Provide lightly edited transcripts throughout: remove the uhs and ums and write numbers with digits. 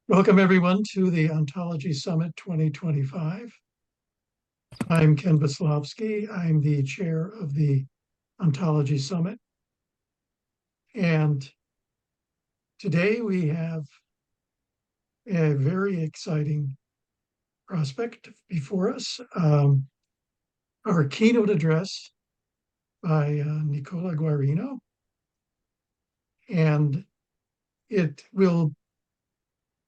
Welcome, everyone, to the Ontology Summit 2025. I'm Ken Veslowski. I'm the chair of the Ontology Summit. And today we have a very exciting prospect before us. Our keynote address by Nicola Guarino. And it will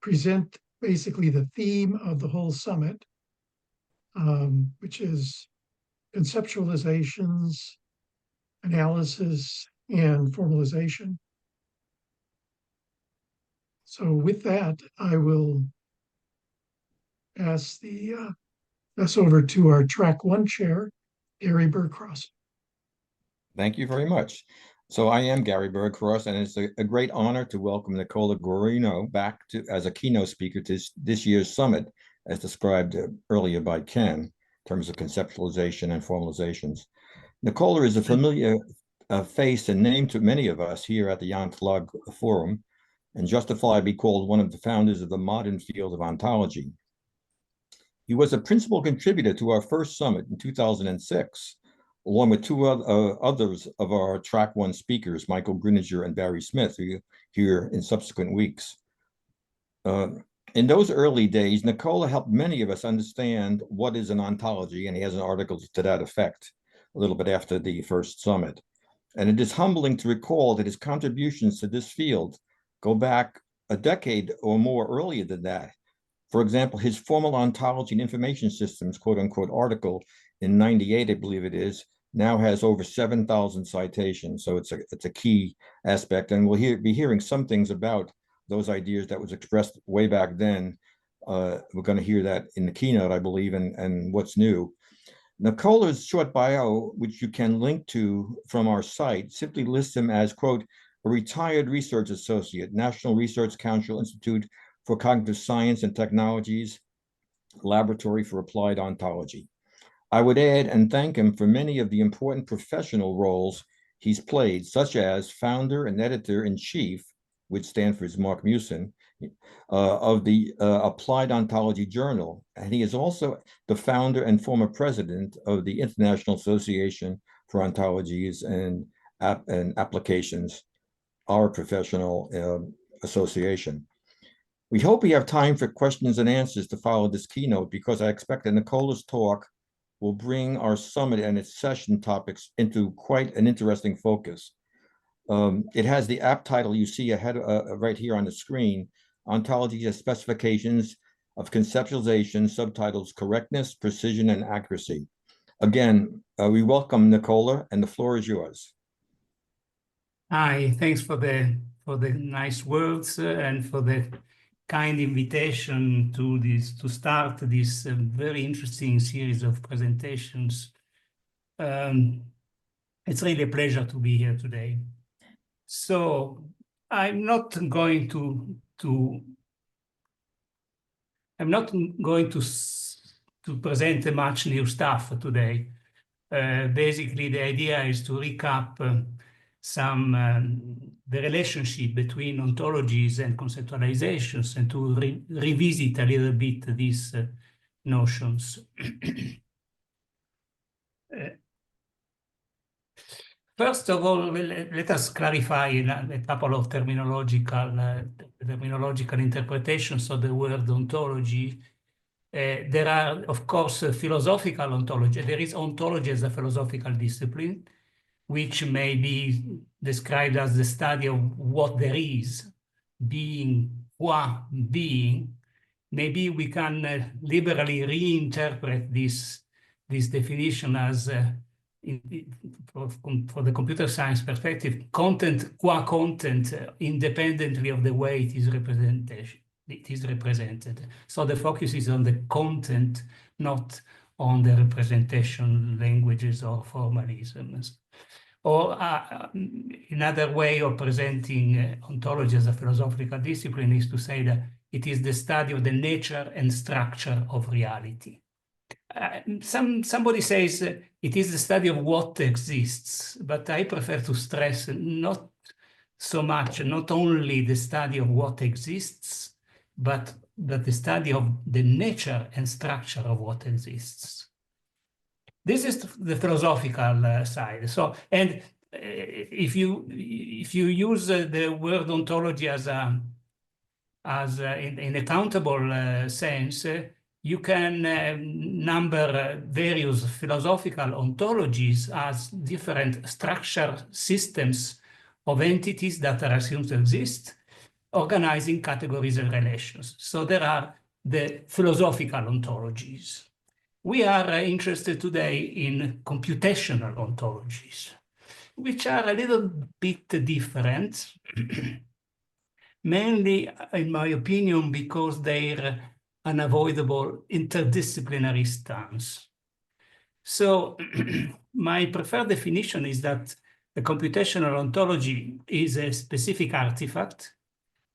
present basically the theme of the whole summit, which is conceptualizations, analysis, and formalization. So with that, I will pass over to our track one chair, Gary Burcross. Thank you very much. So I am Gary Burcross, and it's a great honor to welcome Nicola Guarino back as a keynote speaker to this year's summit, as described earlier by Ken, in terms of conceptualization and formalizations. Nicola is a familiar face and name to many of us here at the Ontology Forum, and justifiably called one of the founders of the modern field of ontology. He was a principal contributor to our first summit in 2006, along with two others of our track one speakers, Michael Griniger and Barry Smith, who are here in subsequent weeks. In those early days, Nicola helped many of us understand what is an ontology, and he has an article to that effect a little bit after the first summit. And it is humbling to recall that his contributions to this field go back a decade or more earlier than that. For example, his Formal Ontology and Information Systems, quote unquote, article in '98, I believe it is, now has over 7,000 citations. So it's a key aspect. And we'll be hearing some things about those ideas that was expressed way back then. We're going to hear that in the keynote, I believe, and what's new. Nicola's short bio, which you can link to from our site, simply lists him as, quote, a retired research associate, National Research Council Institute for Cognitive Science and Technologies, Laboratory for Applied Ontology. I would add and thank him for many of the important professional roles he's played, such as founder and editor-in-chief, with Stanford's Mark Musin, of the Applied Ontology Journal. And he is also the founder and former president of the International Association for Ontologies and Applications, our professional association. We hope we have time for questions and answers to follow this keynote, because I expect that Nicola's talk will bring our summit and its session topics into quite an interesting focus. It has the app title you see ahead right here on the screen, Ontologies as Specifications of Conceptualization, subtitles Correctness, Precision, and Accuracy. Again, we welcome Nicola, and the floor is yours. Hi, thanks for the nice words and for the kind invitation to start this very interesting series of presentations. It's really a pleasure to be here today. So I'm not going to present much new stuff today. Basically, the idea is to recap the relationship between ontologies and conceptualizations, and to revisit a little bit these notions. First of all, let us clarify a couple of terminological interpretations of the word ontology. There are, of course, philosophical ontology. There is ontology as a philosophical discipline, which may be described as the study of what there is, being, qua being. Maybe we can liberally reinterpret this definition as, for the computer science perspective, content qua content, independently of the way it is represented. So the focus is on the content, not on the representation languages or formalisms. Or another way of presenting ontology as a philosophical discipline is to say that it is the study of the nature and structure of reality. Somebody says it is the study of what exists, but I prefer to stress not so much, not only the study of what exists, but the study of the nature and structure of what exists. This is the philosophical side. So, and if you use the word ontology as in a countable sense, you can number various philosophical ontologies as different structure systems of entities that are assumed to exist, organizing categories and relations. So there are the philosophical ontologies. We are interested today in computational ontologies, which are a little bit different, mainly, in my opinion, because they're unavoidable interdisciplinary stance. So my preferred definition is that a computational ontology is a specific artifact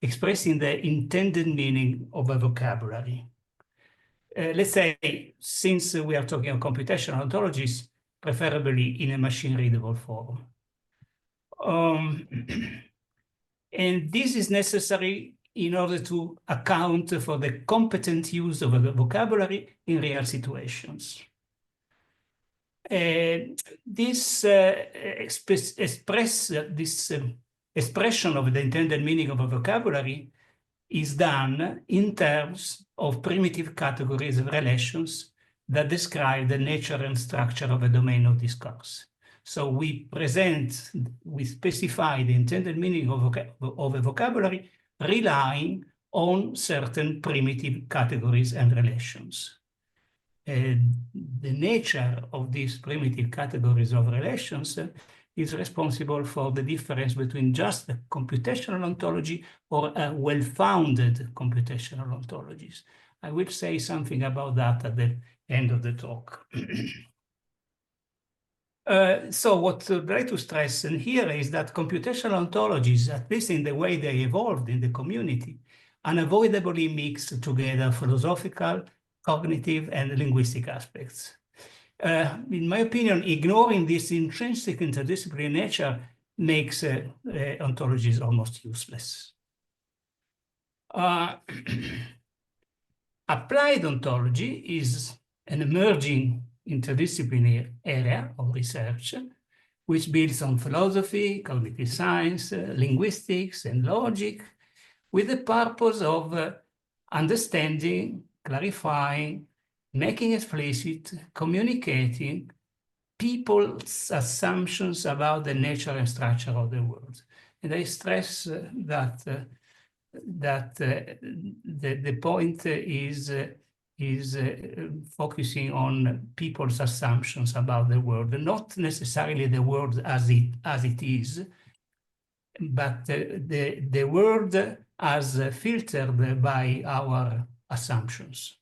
expressing the intended meaning of a vocabulary. Let's say, since we are talking of computational ontologies, preferably in a machine-readable form. And this is necessary in order to account for the competent use of a vocabulary in real situations. This expression of the intended meaning of a vocabulary is done in terms of primitive categories of relations that describe the nature and structure of a domain of discourse. So we specify the intended meaning of a vocabulary relying on certain primitive categories and relations. The nature of these primitive categories of relations is responsible for the difference between just a computational ontology or a well-founded computational ontologies. I will say something about that at the end of the talk. So what I'd like to stress in here is that computational ontologies, at least in the way they evolved in the community, unavoidably mix together philosophical, cognitive, and linguistic aspects. In my opinion, ignoring this intrinsic interdisciplinary nature makes ontologies almost useless. Applied ontology is an emerging interdisciplinary area of research, which builds on philosophy, cognitive science, linguistics, and logic, with the purpose of understanding, clarifying, making explicit, communicating people's assumptions about the nature and structure of the world. And I stress that the point is focusing on people's assumptions about the world, not necessarily the world as it is, but the world as filtered by our assumptions.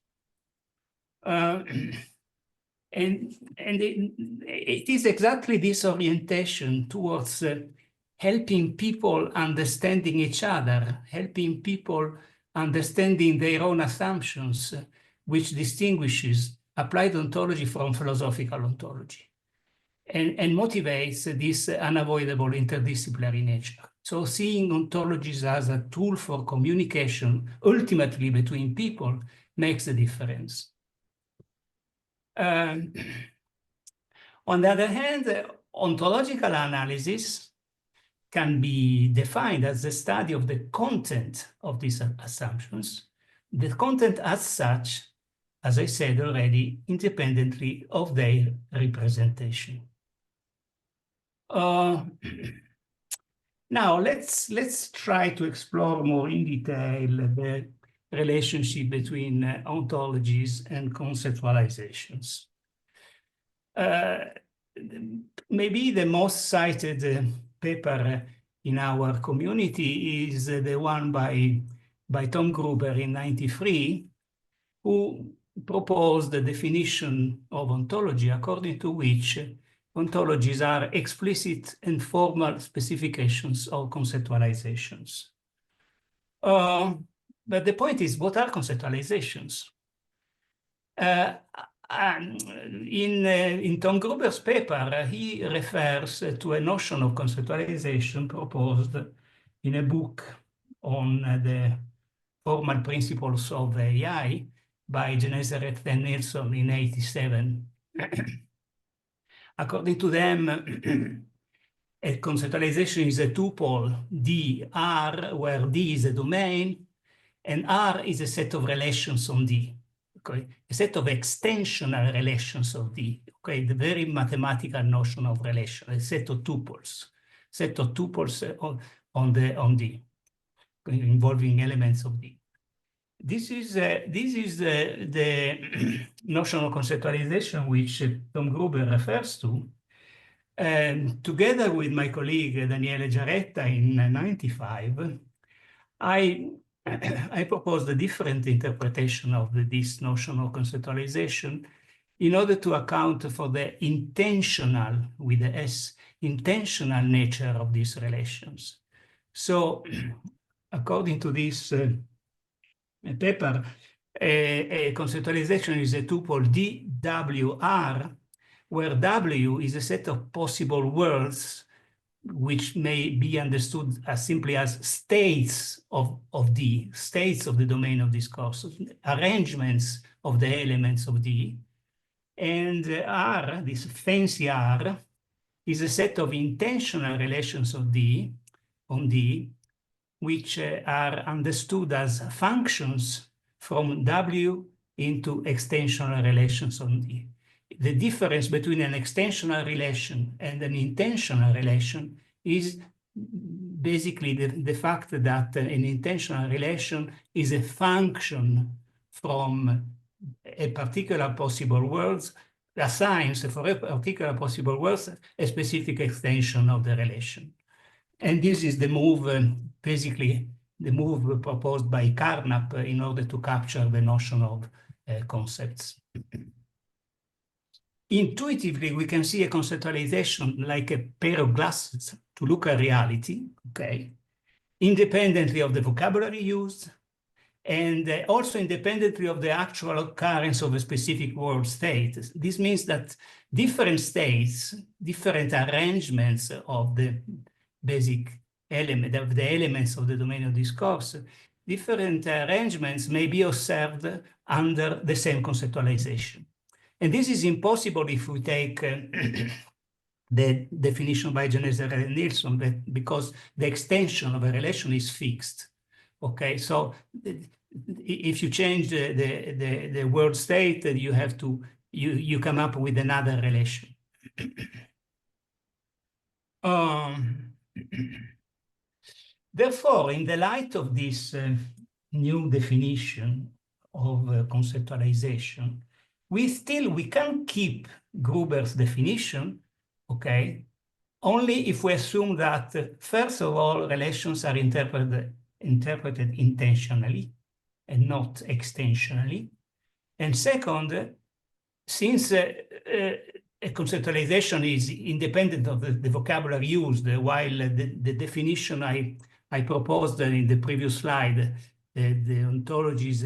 And it is exactly this orientation towards helping people understanding each other, helping people understanding their own assumptions, which distinguishes applied ontology from philosophical ontology, and motivates this unavoidable interdisciplinary nature. So seeing ontologies as a tool for communication, ultimately between people, makes a difference. On the other hand, ontological analysis can be defined as the study of the content of these assumptions, the content as such, as I said already, independently of their representation. Now, let's try to explore more in detail the relationship between ontologies and conceptualizations. Maybe the most cited paper in our community is the one by Tom Gruber in '93, who proposed the definition of ontology according to which ontologies are explicit and formal specifications of conceptualizations. But the point is, what are conceptualizations? In Tom Gruber's paper, he refers to a notion of conceptualization proposed in a book on the Formal Principles of AI by Geneseret and Nelson in 1987. According to them, a conceptualization is a tuple D, R, where D is a domain, and R is a set of relations on D. Okay? A set of extensional relations of D. Okay, the very mathematical notion of relation, a set of tuples on D, involving elements of D. This is the notion of conceptualization which Tom Gruber refers to. And together with my colleague Daniele Giaretta in 1995, I proposed a different interpretation of this notion of conceptualization in order to account for the intentional, with the S, intentional nature of these relations. So, according to this paper, a conceptualization is a tuple DWR, where W is a set of possible worlds which may be understood as simply as states of D, states of the domain of discourse, arrangements of the elements of D. And R, this fancy R, is a set of intentional relations of D, on D, which are understood as functions from W into extensional relations on D. The difference between an extensional relation and an intentional relation is basically the fact that an intentional relation is a function from a particular possible world, assigns for a particular possible world a specific extension of the relation. And this is the move, basically the move proposed by Carnap in order to capture the notion of concepts. Intuitively, we can see a conceptualization like a pair of glasses to look at reality, okay, independently of the vocabulary used, and also independently of the actual occurrence of a specific world state. This means that different states, different arrangements of the basic element, of the elements of the domain of discourse, different arrangements may be observed under the same conceptualization. And this is impossible if we take the definition by Geneseret and Nilsson, because the extension of a relation is fixed. Okay, so if you change the word state, you have to, you come up with another relation. Therefore, in the light of this new definition of conceptualization, we can keep Gruber's definition, okay, only if we assume that, first of all, relations are interpreted intentionally and not extensionally. And second, since a conceptualization is independent of the vocabulary used, while the definition I proposed in the previous slide, the ontologies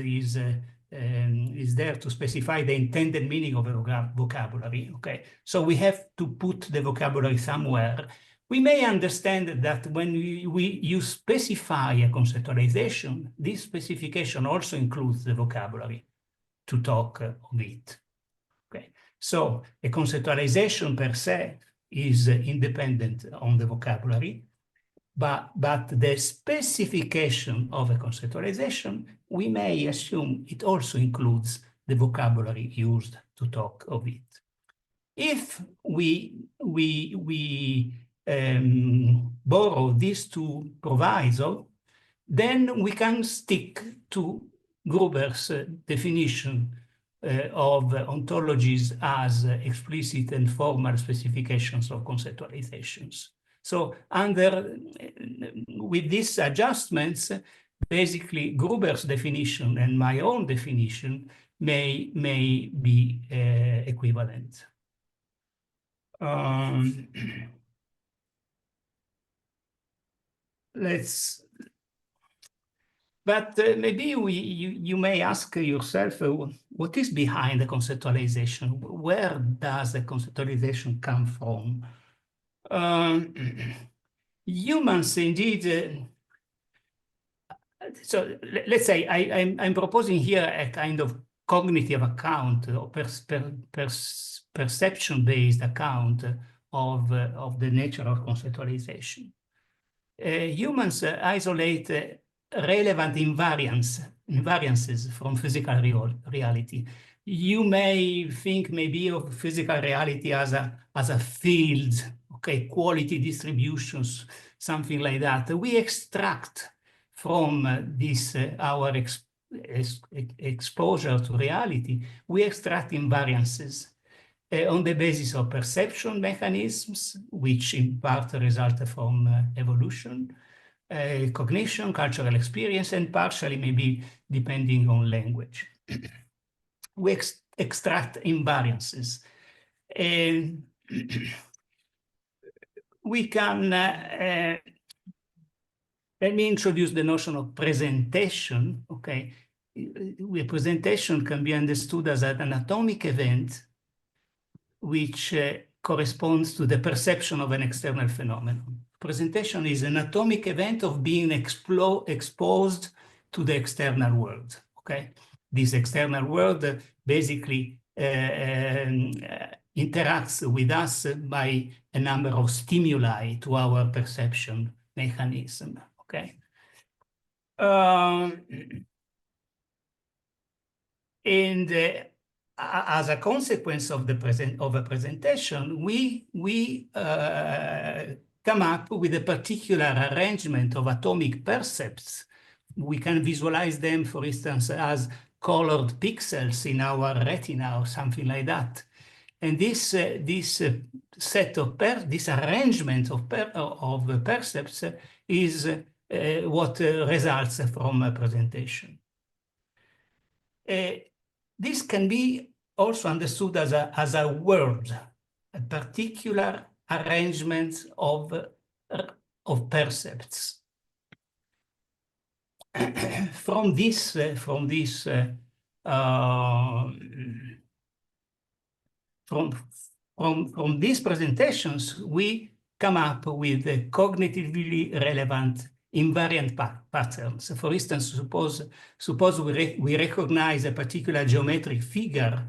is there to specify the intended meaning of a vocabulary, okay? So we have to put the vocabulary somewhere. We may understand that when you specify a conceptualization, this specification also includes the vocabulary to talk of it, okay? So a conceptualization per se is independent on the vocabulary, but the specification of a conceptualization, we may assume it also includes the vocabulary used to talk of it. If we borrow these two provisos, then we can stick to Gruber's definition of ontologies as explicit and formal specifications of conceptualizations. So with these adjustments, basically Gruber's definition and my own definition may be equivalent. But maybe you may ask yourself, what is behind the conceptualization? Where does the conceptualization come from? Humans indeed so let's say I'm proposing here a kind of cognitive account or perception-based account of the nature of conceptualization. Humans isolate relevant invariances from physical reality. You may think maybe of physical reality as a field, okay, quality distributions, something like that. We extract from this our exposure to reality, we extract invariances on the basis of perception mechanisms, which in part result from evolution, cognition, cultural experience, and partially maybe depending on language. We extract invariances. And we can, let me introduce the notion of presentation, okay? Presentation can be understood as an atomic event which corresponds to the perception of an external phenomenon. Presentation is an atomic event of being exposed to the external world, okay? This external world basically interacts with us by a number of stimuli to our perception mechanism, okay? As a consequence of a presentation, we come up with a particular arrangement of atomic percepts. We can visualize them, for instance, as colored pixels in our retina or something like that. And this arrangement of percepts is what results from a presentation. This can be also understood as a word, a particular arrangement of percepts. From these presentations, we come up with cognitively relevant invariant patterns. For instance, suppose we recognize a particular geometric figure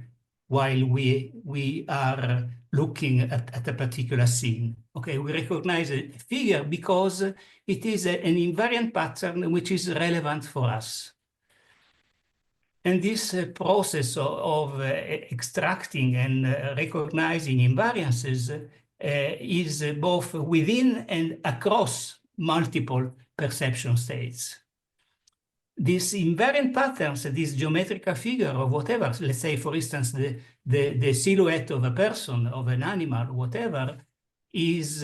while we are looking at a particular scene. Okay, we recognize a figure because it is an invariant pattern which is relevant for us. And this process of extracting and recognizing invariances is both within and across multiple perception states. These invariant patterns, this geometrical figure or whatever, let's say, for instance, the silhouette of a person, of an animal, whatever, is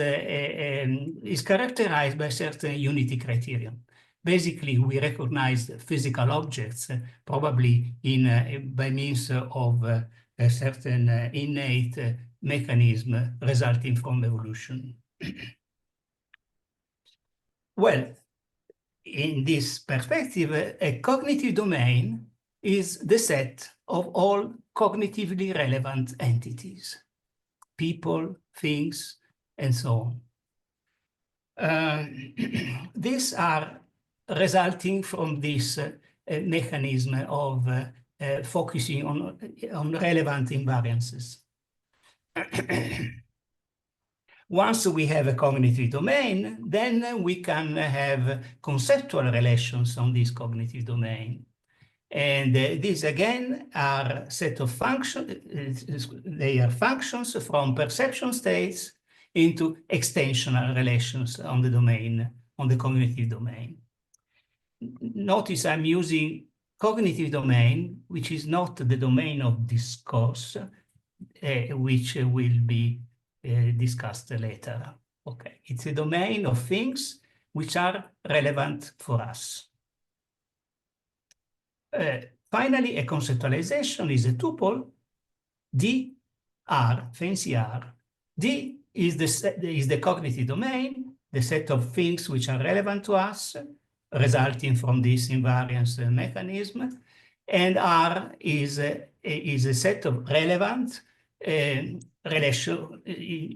characterized by certain unity criterion. Basically, we recognize physical objects, probably by means of a certain innate mechanism resulting from evolution. Well, in this perspective, a cognitive domain is the set of all cognitively relevant entities, people, things, and so on. These are resulting from this mechanism of focusing on relevant invariances. Once we have a cognitive domain, then we can have conceptual relations on this cognitive domain. And these again are a set of functions, they are functions from perception states into extensional relations on the domain, on the cognitive domain. Notice I'm using cognitive domain, which is not the domain of discourse, which will be discussed later. Okay, it's a domain of things which are relevant for us. Finally, a conceptualization is a tuple. D, R, fancy R. D is the cognitive domain, the set of things which are relevant to us, resulting from this invariance mechanism. And R is a set of relevant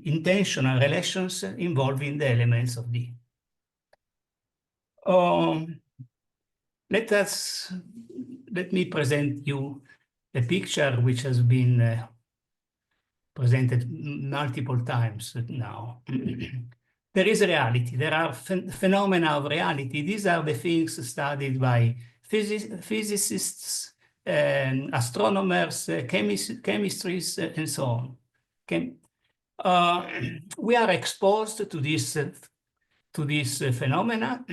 intentional relations involving the elements of D. let me present you a picture which has been presented multiple times now. There is a reality. There are phenomena of reality. These are the things studied by physicists, astronomers, chemistries, and so on. Okay? We are exposed to this phenomena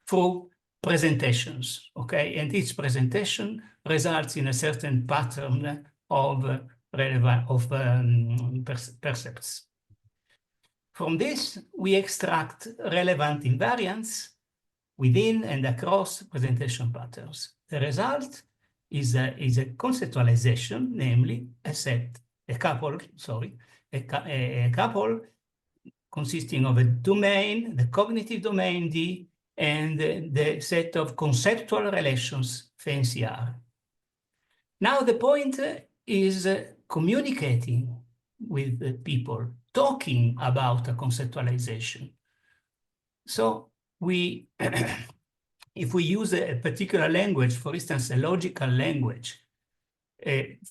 through presentations, okay? And each presentation results in a certain pattern of percepts. From this, we extract relevant invariants within and across presentation patterns. The result is a conceptualization, namely a couple consisting of a domain, the cognitive domain D, and the set of conceptual relations, fancy R. Now the point is communicating with people, talking about a conceptualization. So if we use a particular language, for instance, a logical language,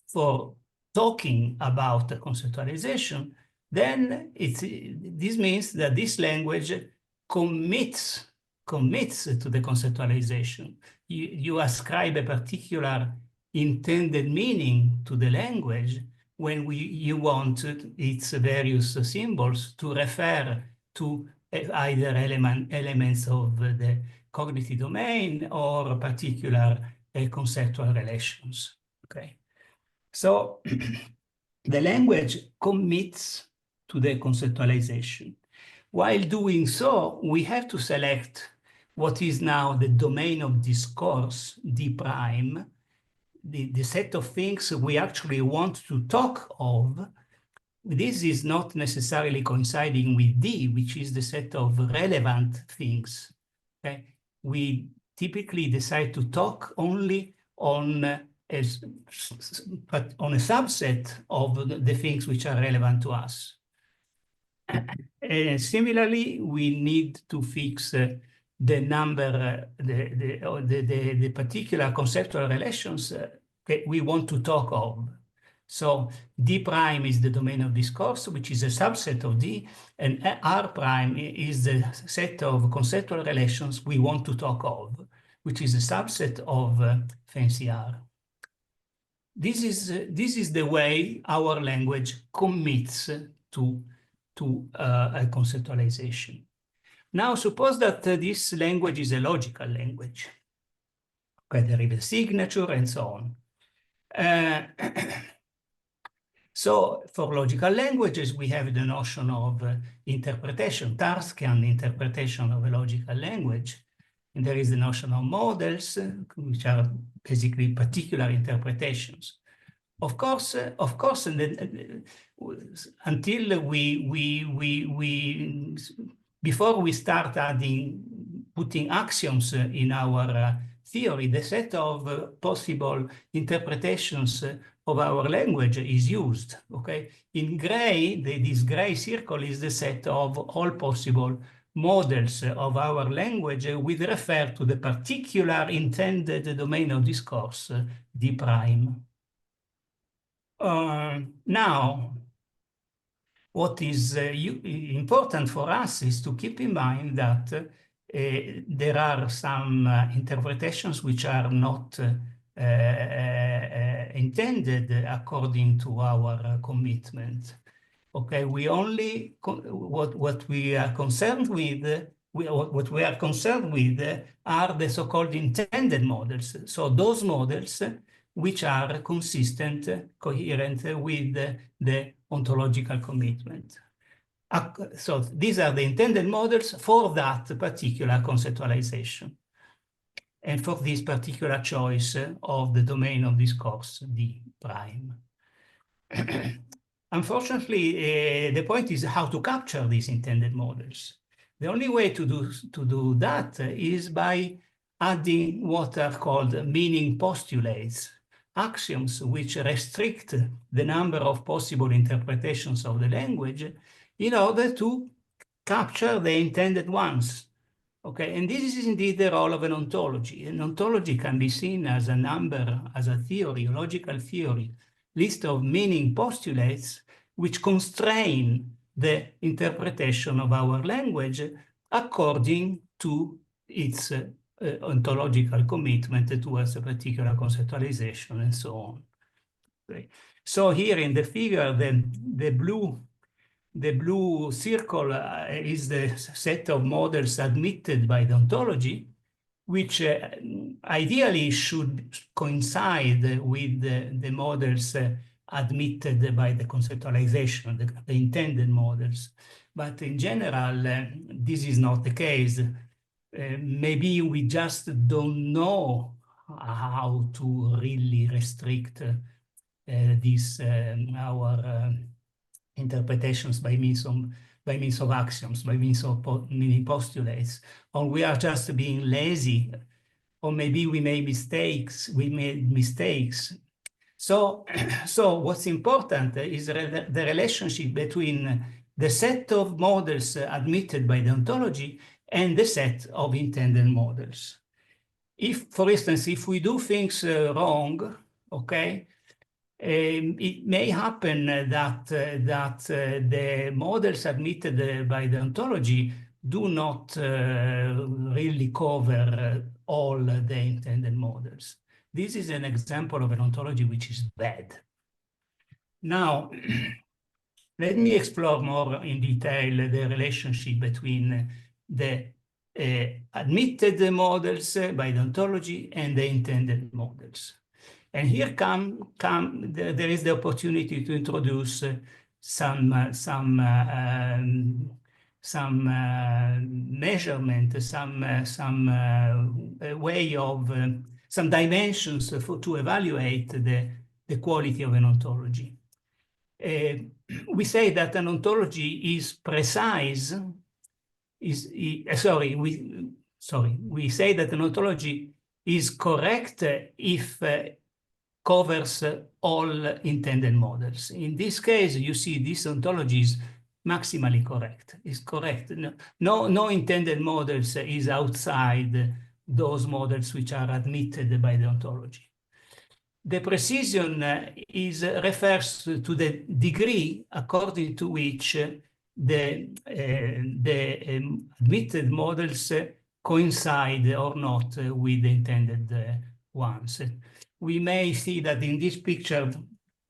for talking about a conceptualization, then this means that this language commits to the conceptualization. You ascribe a particular intended meaning to the language when you want its various symbols to refer to either elements of the cognitive domain or particular conceptual relations. Okay, so the language commits to the conceptualization. While doing so, we have to select what is now the domain of discourse, D prime, the set of things we actually want to talk of. This is not necessarily coinciding with D, which is the set of relevant things. Okay? We typically decide to talk only on a subset of the things which are relevant to us. Similarly, we need to fix the number, the particular conceptual relations that we want to talk of. So D prime is the domain of discourse, which is a subset of D, and R prime is the set of conceptual relations we want to talk of, which is a subset of fancy R. This is the way our language commits to a conceptualization. Now, suppose that this language is a logical language. Okay, there is a signature and so on. So for logical languages, we have the notion of interpretation, Tarskian interpretation of a logical language. And there is the notion of models, which are basically particular interpretations. Of course, until before we start putting axioms in our theory, the set of possible interpretations of our language is used, okay? In gray, this gray circle is the set of all possible models of our language with refer to the particular intended domain of discourse, D prime. Now, what is important for us is to keep in mind that there are some interpretations which are not intended according to our commitment. Okay, we only what we are concerned with. What we are concerned with are the so-called intended models. So those models which are consistent, coherent with the ontological commitment. So these are the intended models for that particular conceptualization and for this particular choice of the domain of discourse, D prime. Unfortunately, the point is how to capture these intended models. The only way to do that is by adding what are called meaning postulates, axioms which restrict the number of possible interpretations of the language in order to capture the intended ones. Okay, and this is indeed the role of an ontology. An ontology can be seen as a number, as a theory, a logical theory, list of meaning postulates which constrain the interpretation of our language according to its ontological commitment towards a particular conceptualization and so on. Okay. So here in the figure, the blue circle is the set of models admitted by the ontology, which ideally should coincide with the models admitted by the conceptualization, the intended models. But in general, this is not the case. Maybe we just don't know how to really restrict our interpretations by means of axioms, by means of meaning postulates, or we are just being lazy, or maybe we made mistakes. So what's important is the relationship between the set of models admitted by the ontology and the set of intended models. If, for instance, if we do things wrong, okay, it may happen that the models admitted by the ontology do not really cover all the intended models. This is an example of an ontology which is bad. Now, let me explore more in detail the relationship between the admitted models by the ontology and the intended models. And here there is the opportunity to introduce some measurement, some way of some dimensions to evaluate the quality of an ontology. We say that an ontology is precise. We say that an ontology is correct if covers all intended models. In this case, you see this ontology is maximally correct. It's correct. No intended models is outside those models which are admitted by the ontology. The precision refers to the degree according to which the admitted models coincide or not with the intended ones. We may see that in this picture,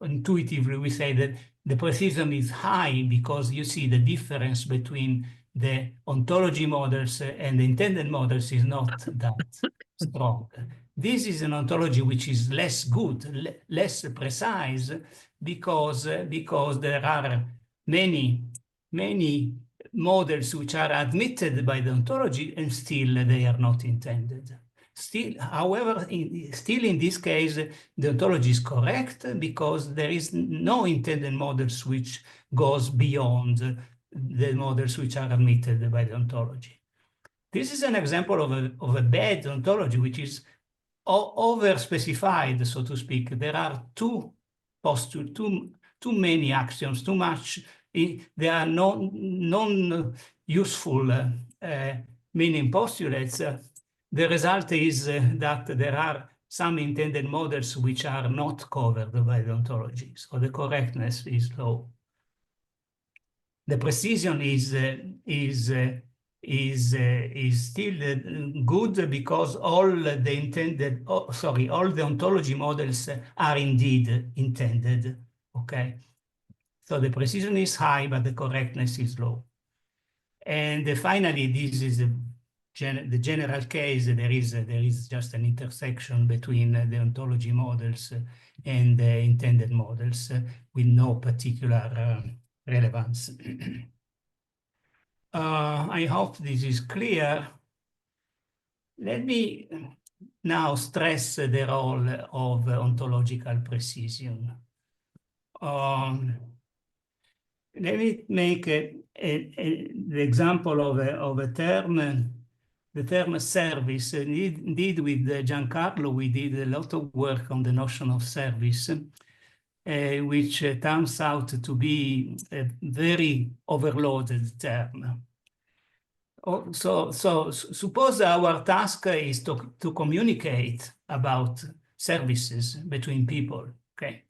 intuitively, we say that the precision is high because you see the difference between the ontology models and the intended models is not that strong. This is an ontology which is less good, less precise, because there are many models which are admitted by the ontology and still they are not intended. However, still in this case, the ontology is correct because there is no intended models which goes beyond the models which are admitted by the ontology. This is an example of a bad ontology, which is over-specified, so to speak. There are too many axioms, too much. There are non-useful meaning postulates. The result is that there are some intended models which are not covered by the ontology, so the correctness is low. The precision is still good because all the ontology models are indeed intended. Okay, so the precision is high, but the correctness is low. And finally, this is the general case. There is just an intersection between the ontology models and the intended models with no particular relevance. I hope this is clear. Let me now stress the role of ontological precision. Let me make the example of a term, the term service. Indeed, with Giancarlo, we did a lot of work on the notion of service, which turns out to be a very overloaded term. Suppose our task is to communicate about services between people, okay?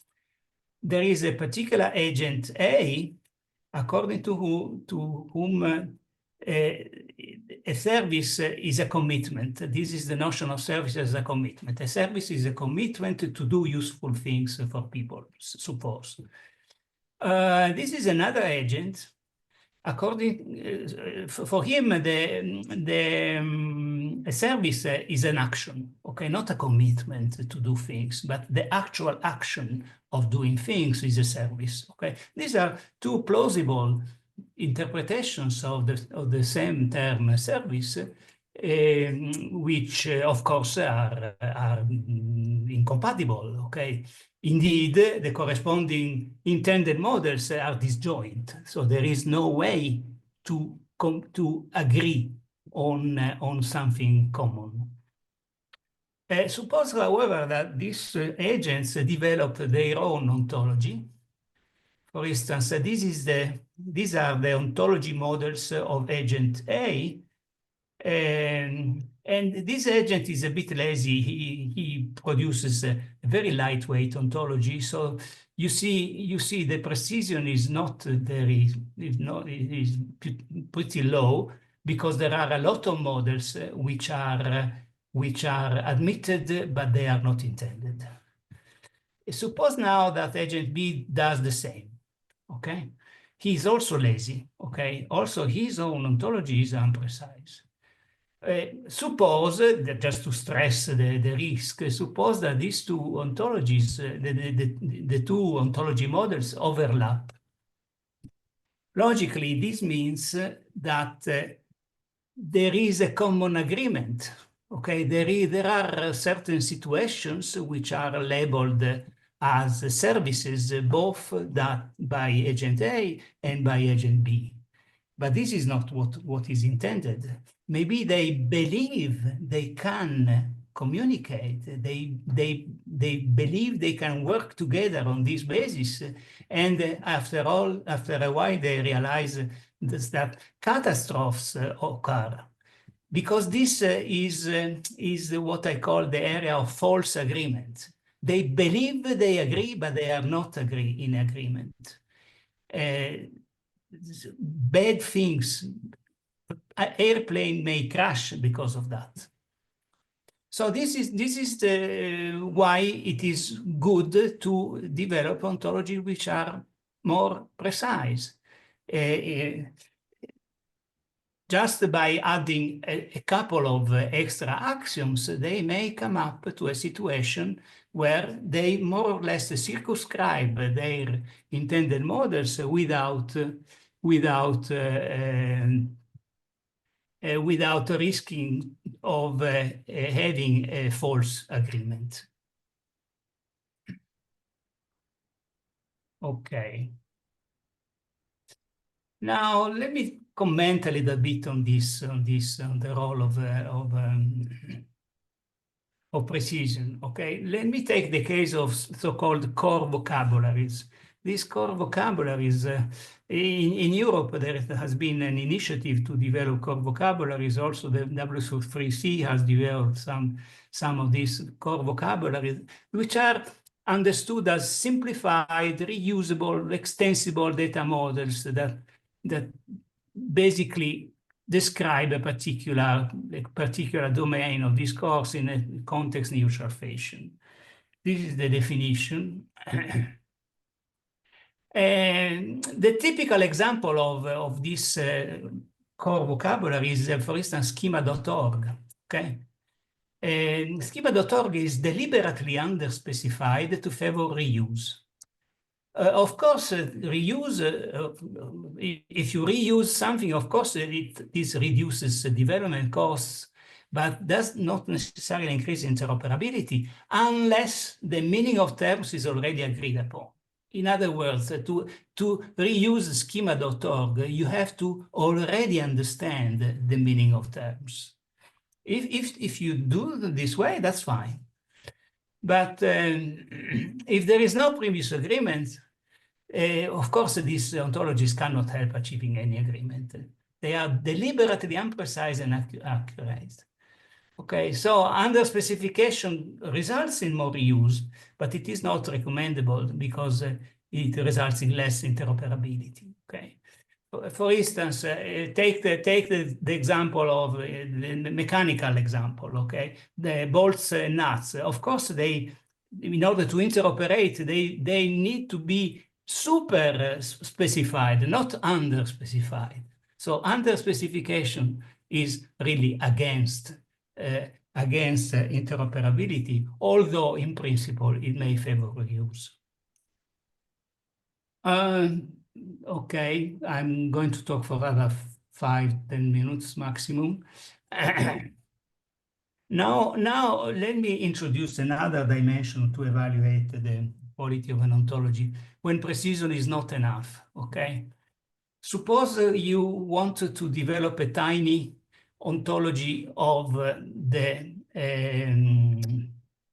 There is a particular agent A, according to whom a service is a commitment. This is the notion of service as a commitment. A service is a commitment to do useful things for people, suppose. This is another agent. According for him, a service is an action, okay, not a commitment to do things, but the actual action of doing things is a service, okay. These are two plausible interpretations of the same term service, which of course are incompatible, okay. Indeed, the corresponding intended models are disjoint, so there is no way to agree on something common. Suppose, however, that these agents develop their own ontology. For instance, these are the ontology models of agent A, and this agent is a bit lazy. He produces a very lightweight ontology. So you see the precision is not very, is pretty low, because there are a lot of models which are admitted, but they are not intended. Suppose now that agent B does the same, okay? He's also lazy, okay? Also, his own ontology is imprecise. Suppose, just to stress the risk, suppose that these two ontologies, the two ontology models overlap. Logically, this means that there is a common agreement, okay? There are certain situations which are labeled as services, both that by agent A and by agent B. But this is not what is intended. Maybe they believe they can communicate. They believe they can work together on this basis. And after a while, they realize that catastrophes occur. Because this is what I call the area of false agreement. They believe they agree, but they are not in agreement. Bad things, an airplane may crash because of that. So this is why it is good to develop ontologies which are more precise. Just by adding a couple of extra axioms, they may come up to a situation where they more or less circumscribe their intended models without risking of having a false agreement. Okay. Now let me comment a little bit on the role of precision. Okay, let me take the case of so-called core vocabularies. These core vocabularies, in Europe, there has been an initiative to develop core vocabularies. Also, the W3C has developed some of these core vocabularies, which are understood as simplified, reusable, extensible data models that basically describe a particular domain of discourse in a context-neutral fashion. This is the definition. And the typical example of this core vocabulary is, for instance, schema.org. Okay, schema.org is deliberately underspecified to favor reuse. Of course, reuse, if you reuse something, of course, this reduces development costs, but does not necessarily increase interoperability unless the meaning of terms is already agreed upon. In other words, to reuse schema.org, you have to already understand the meaning of terms. If you do it this way, that's fine. But if there is no previous agreement, of course, these ontologies cannot help achieving any agreement. They are deliberately imprecise and accurate. Okay, so under-specification results in more reuse, but it is not recommendable because it results in less interoperability. Okay, for instance, take the example of the mechanical example. Okay, the bolts and nuts. Of course, they, in order to interoperate, they need to be super specified, not under specified. So under specification is really against interoperability, although in principle it may favor reuse. Okay, I'm going to talk for another 5-10 minutes maximum. Now let me introduce another dimension to evaluate the quality of an ontology when precision is not enough. Okay, suppose you wanted to develop a tiny ontology of the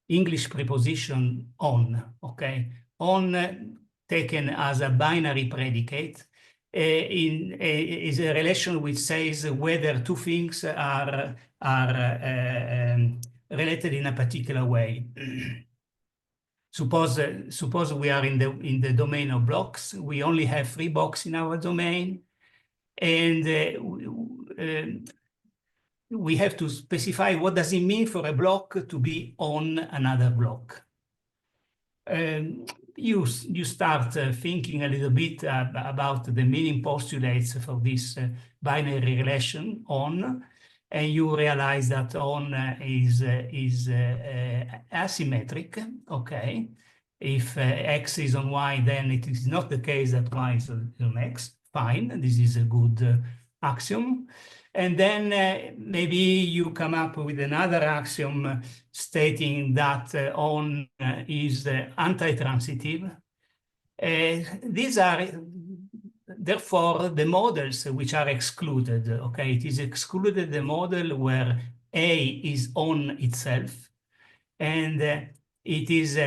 English preposition on. Okay, on taken as a binary predicate is a relation which says whether two things are related in a particular way. Suppose we are in the domain of blocks. We only have 3 blocks in our domain, and we have to specify what does it mean for a block to be on another block. You start thinking a little bit about the meaning postulates for this binary relation on, and you realize that on is asymmetric. Okay, if x is on y, then it is not the case that y is on x. Fine, this is a good axiom. And then maybe you come up with another axiom stating that on is anti-transitive. These are therefore the models which are excluded. Okay, it is excluded the model where A is on itself, and it is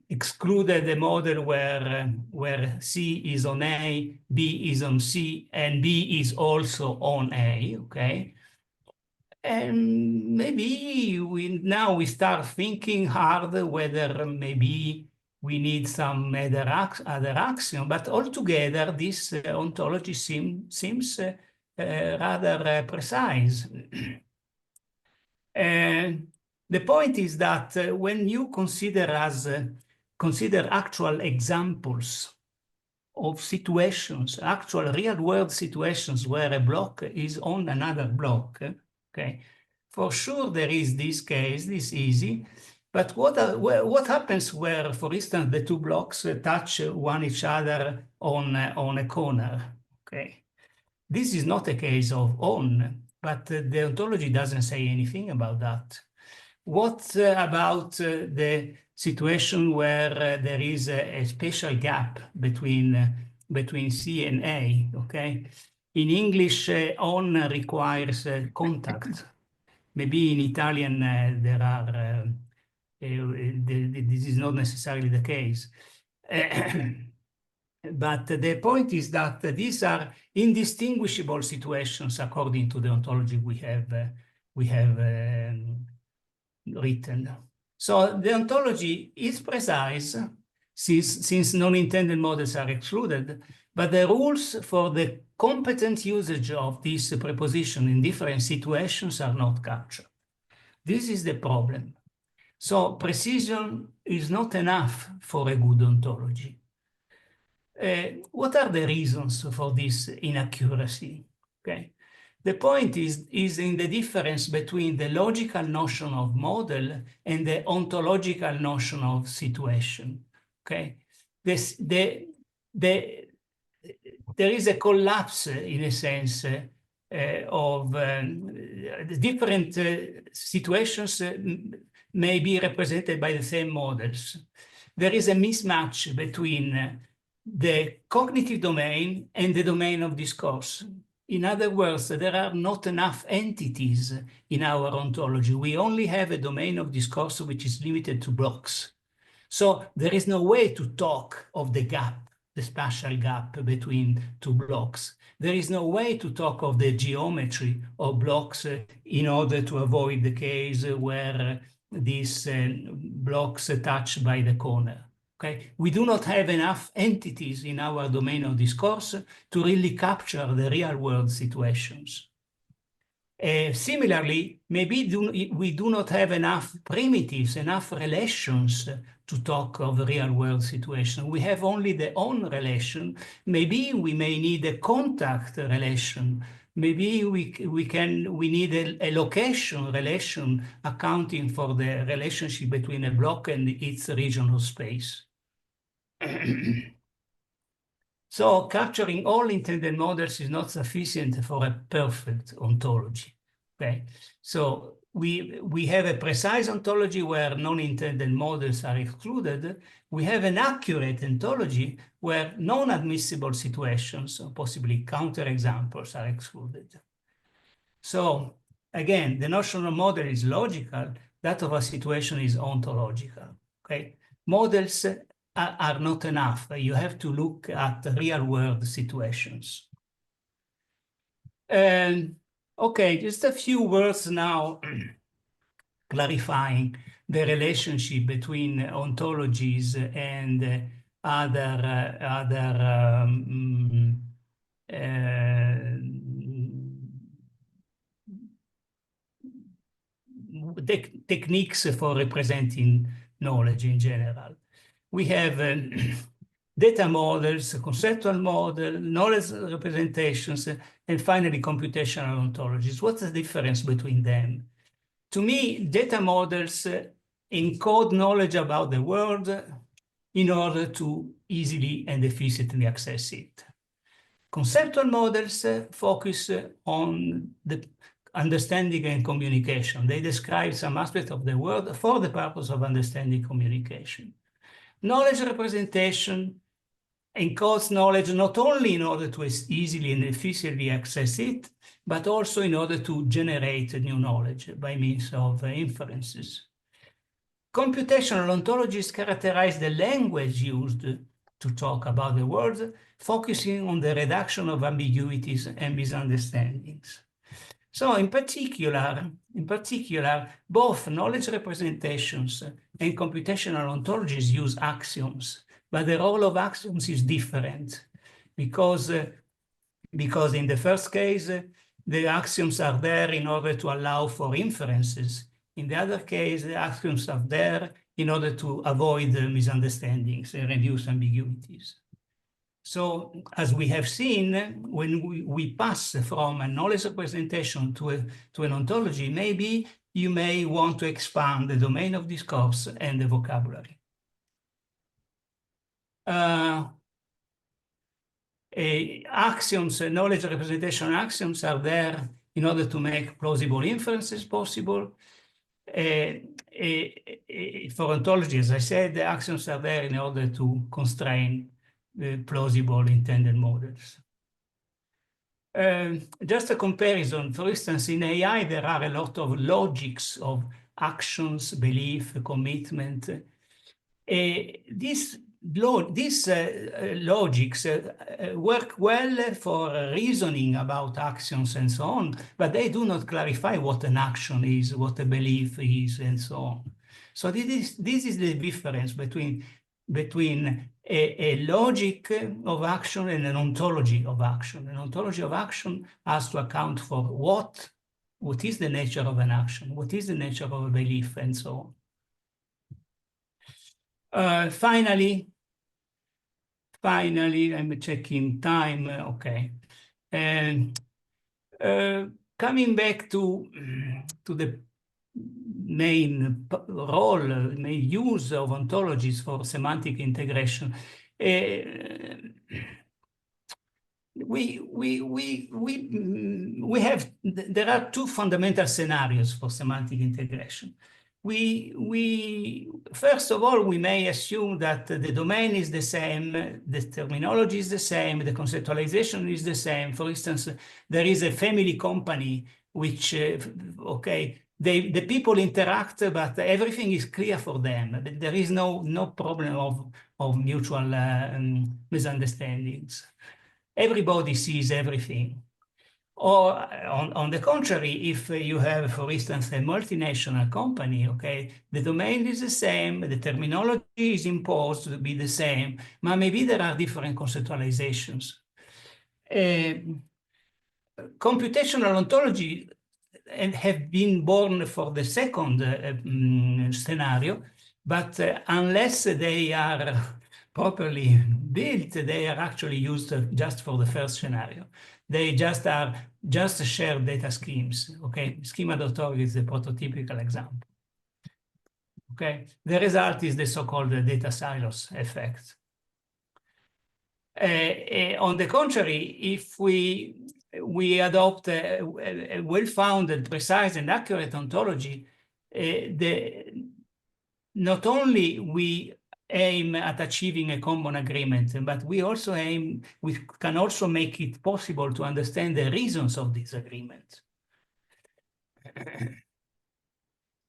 excluded the model where C is on A, B is on C, and B is also on A. Okay, and maybe now we start thinking hard whether maybe we need some other axiom, but altogether this ontology seems rather precise. The point is that when you consider actual examples of situations, actual real-world situations where a block is on another block, okay, for sure there is this case, this easy. But what happens where, for instance, the 2 blocks touch each other on a corner? Okay, this is not a case of on, but the ontology doesn't say anything about that. What about the situation where there is a spatial gap between C and A? Okay, in English, on requires contact. Maybe in Italian there are. This is not necessarily the case. But the point is that these are indistinguishable situations according to the ontology we have written. So the ontology is precise since non-intended models are excluded, but the rules for the competent usage of this preposition in different situations are not captured. This is the problem. So precision is not enough for a good ontology. What are the reasons for this inaccuracy? Okay, the point is in the difference between the logical notion of model and the ontological notion of situation. Okay, there is a collapse in a sense of different situations may be represented by the same models. There is a mismatch between the cognitive domain and the domain of discourse. In other words, there are not enough entities in our ontology. We only have a domain of discourse which is limited to blocks. So there is no way to talk of the gap the spatial gap between two blocks. There is no way to talk of the geometry of blocks in order to avoid the case where these blocks touch by the corner. Okay? We do not have enough entities in our domain of discourse to really capture the real world situations. Similarly, maybe we do not have enough primitives, enough relations to talk of real world situation. We have only the on relation. Maybe we may need a contact relation. Maybe we need a location relation accounting for the relationship between a block and its regional space. So capturing all intended models is not sufficient for a perfect ontology. Okay, so we have a precise ontology where non-intended models are excluded. We have an accurate ontology where non-admissible situations, or possibly counterexamples, are excluded. So again, the notional model is logical. That of a situation is ontological. Okay, models are not enough. You have to look at real-world situations. And okay, just a few words now clarifying the relationship between ontologies and techniques for representing knowledge in general. We have data models, conceptual model, knowledge representations, and finally computational ontologies. What's the difference between them? To me, data models encode knowledge about the world in order to easily and efficiently access it. Conceptual models focus on the understanding and communication. They describe some aspect of the world for the purpose of understanding communication. Knowledge representation encodes knowledge not only in order to easily and efficiently access it, but also in order to generate new knowledge by means of inferences. Computational ontologies characterize the language used to talk about the world, focusing on the reduction of ambiguities and misunderstandings. So in particular, both knowledge representations and computational ontologies use axioms, but the role of axioms is different because in the first case, the axioms are there in order to allow for inferences. In the other case, the axioms are there in order to avoid misunderstandings and reduce ambiguities. So as we have seen, when we pass from a knowledge representation to an ontology, maybe you may want to expand the domain of discourse and the vocabulary. Axioms, knowledge representation axioms are there in order to make plausible inferences possible. For ontology, as I said, the axioms are there in order to constrain the plausible intended models. Just a comparison, for instance, in AI, there are a lot of logics of actions, belief, commitment. These logics work well for reasoning about actions and so on, but they do not clarify what an action is, what a belief is, and so on. So this is the difference between a logic of action and an ontology of action. An ontology of action has to account for what is the nature of an action, what is the nature of a belief, and so on. Finally, I'm checking time, okay. And coming back to the main role, main use of ontologies for semantic integration, there are two fundamental scenarios for semantic integration. First of all, we may assume that the domain is the same, the terminology is the same, the conceptualization is the same. For instance, there is a family company which, the people interact, but everything is clear for them. There is no problem of mutual misunderstandings. Everybody sees everything. Or on the contrary, if you have, for instance, a multinational company, okay, the domain is the same, the terminology is imposed to be the same, but maybe there are different conceptualizations. Computational ontology have been born for the second scenario, but unless they are properly built, they are actually used just for the first scenario. They just shared data schemes. Okay, schema.org is the prototypical example. Okay, the result is the so-called data silos effect. On the contrary, if we adopt a well-founded, precise, and accurate ontology, not only we aim at achieving a common agreement, but we can also make it possible to understand the reasons of this agreement.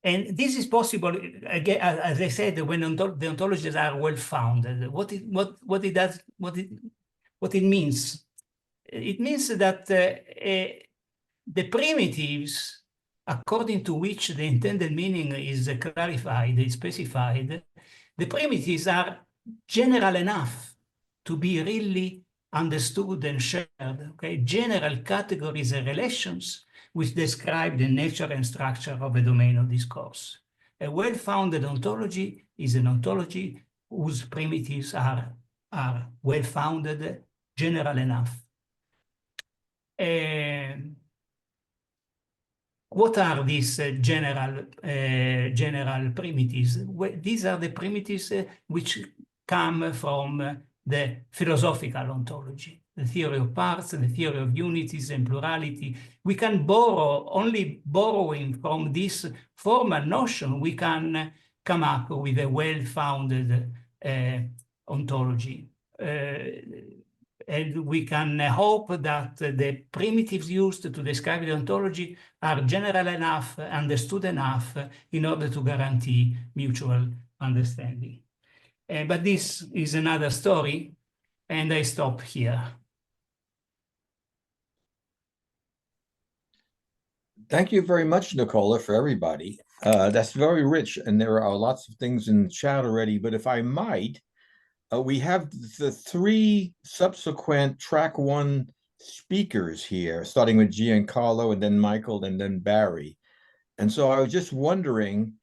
And this is possible, again, as I said, when the ontologies are well-founded. What it means? It means that the primitives, according to which the intended meaning is clarified, is specified, the primitives are general enough to be really understood and shared. Okay, general categories and relations which describe the nature and structure of a domain of discourse. A well-founded ontology is an ontology whose primitives are well-founded, general enough. What are these general primitives? These are the primitives which come from the philosophical ontology, the theory of parts, the theory of unities and plurality. We can only borrowing from this formal notion, we can come up with a well-founded ontology. And we can hope that the primitives used to describe the ontology are general enough, understood enough in order to guarantee mutual understanding. But this is another story, and I stop here. Thank you very much, Nicola, for everybody. That's very rich, and there are lots of things in the chat already, but if I might, we have the three subsequent track one speakers here, starting with Giancarlo and then Michael and then Barry. And so I was just wondering,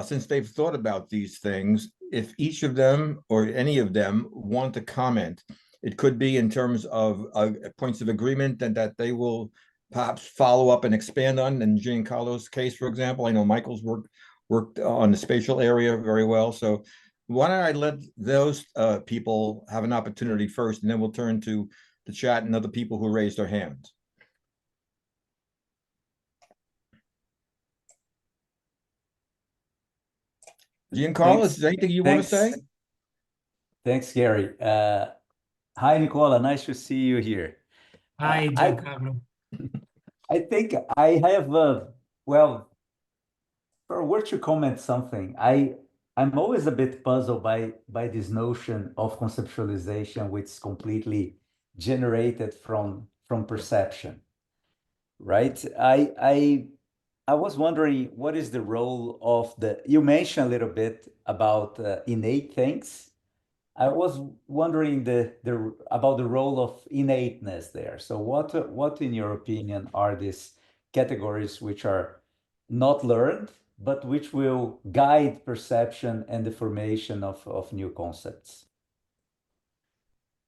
since they've thought about these things, if each of them or any of them want to comment. It could be in terms of points of agreement and that they will perhaps follow up and expand on. In Giancarlo's case, for example, I know Michael's worked on the spatial area very well. So why don't I let those people have an opportunity first, and then we'll turn to the chat and other people who raised their hands. Giancarlo, is there anything you want to say? Thanks, Gary. Hi, Nicola. Nice to see you here. Hi, Giancarlo. I think I have, well, if I were to comment something, I'm always a bit puzzled by this notion of conceptualization, which is completely generated from perception, right? I was wondering, what is the role of you mentioned a little bit about innate things. I was wondering about the role of innateness there. So what in your opinion are these categories which are not learned, but which will guide perception and the formation of new concepts?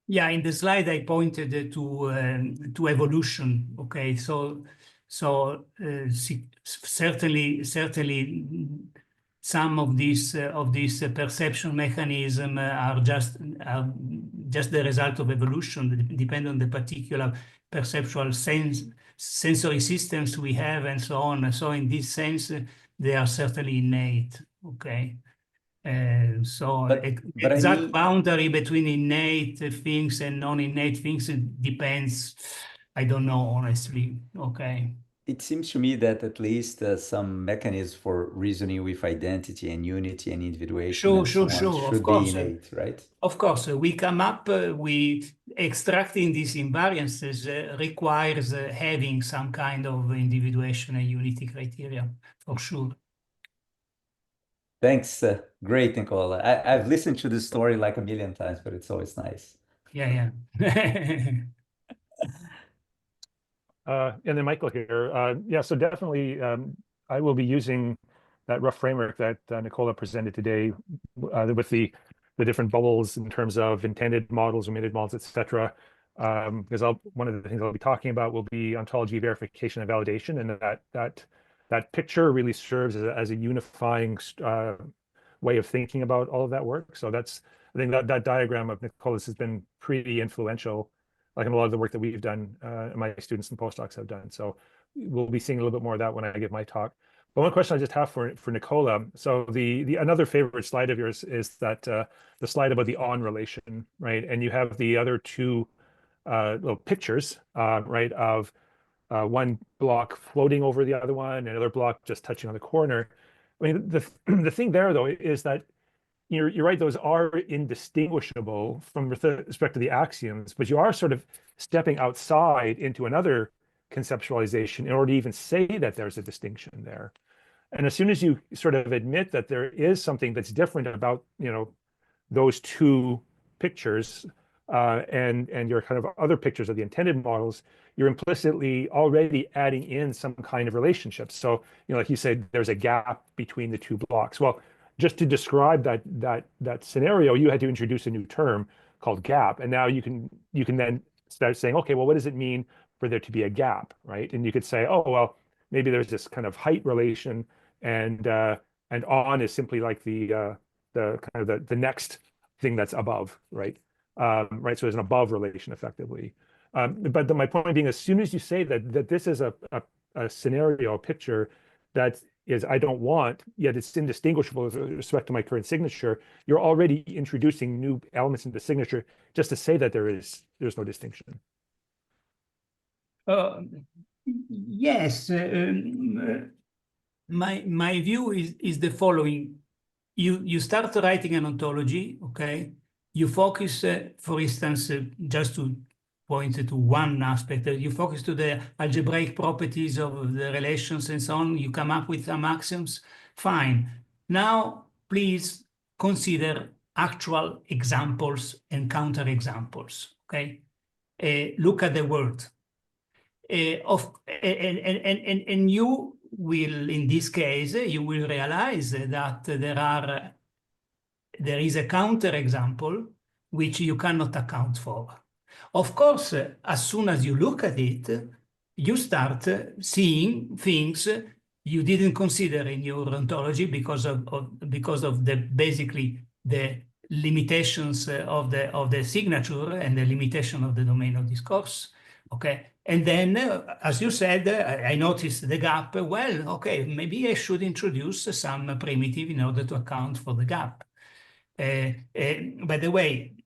Yeah, in the slide I pointed to evolution. Okay, so certainly some of these perception mechanism are just the result of evolution, depend on the particular perceptual sensory systems we have and so on. So in this sense, they are certainly innate. Okay. But exact boundary between innate things and non-innate things depends. I don't know, honestly. Okay. it seems to me that at least some mechanism for reasoning with identity and unity and individuation and so on Of should be course. innate, right? Of course, we come up with extracting these invariances requires having some kind of individuation and unity criteria, for sure. Thanks. Great, Nicola. I've listened to this story like a million times, but it's always nice. Yeah. And then Michael here. Yeah, so definitely I will be using that rough framework that Nicola presented today with the different bubbles in terms of intended models, omitted models, etc. Because one of the things I'll be talking about will be ontology verification and validation, and that picture really serves as a unifying way of thinking about all of that work. So I think that diagram of Nicola's has been pretty influential, like in a lot of the work that we've done, my students and postdocs have done. So we'll be seeing a little bit more of that when I give my talk. But one question I just have for Nicola. So the another favorite slide of yours is that the slide about the on relation, right? And you have the other two little pictures, right, of one block floating over the other one, and another block just touching on the corner. I mean, the thing there though is that you're right, those are indistinguishable from respect to the axioms, but you are sort of stepping outside into another conceptualization in order to even say that there's a distinction there. And as soon as you sort of admit that there is something that's different about, those two pictures and your kind of other pictures of the intended models, you're implicitly already adding in some kind of relationship. So, like you said, there's a gap between the two blocks. Well, just to describe that scenario, you had to introduce a new term called gap, and now you can then start saying, okay, well, what does it mean for there to be a gap, right? And you could say, oh, well, maybe there's this kind of height relation, and on is simply like the kind of the next thing that's above, right? Right. So there's an above relation, effectively. But my point being, as soon as you say that this is a scenario, a picture that is I don't want, yet it's indistinguishable with respect to my current signature, you're already introducing new elements into the signature just to say that there's no distinction. Yes, my view is the following. You start writing an ontology, okay? You focus, for instance, just to point to one aspect, you focus to the algebraic properties of the relations and so on, you come up with some axioms, fine. Now, please consider actual examples and counterexamples, okay? Look at the world. And you will, in this case, you will realize that there is a counterexample which you cannot account for. Of course, as soon as you look at it, you start seeing things you didn't consider in your ontology because of basically the limitations of the signature and the limitation of the domain of discourse. Okay, and then as you said, I noticed the gap. Well, okay, maybe I should introduce some primitive in order to account for the gap. By the way,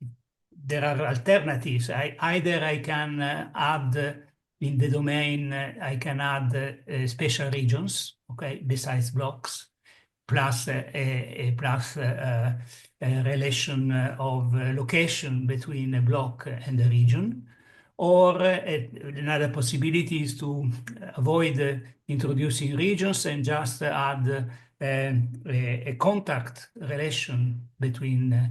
there are alternatives. Either I can add in the domain, I can add special regions, okay, besides blocks, plus a relation of location between a block and a region. Or another possibility is to avoid introducing regions and just add a contact relation between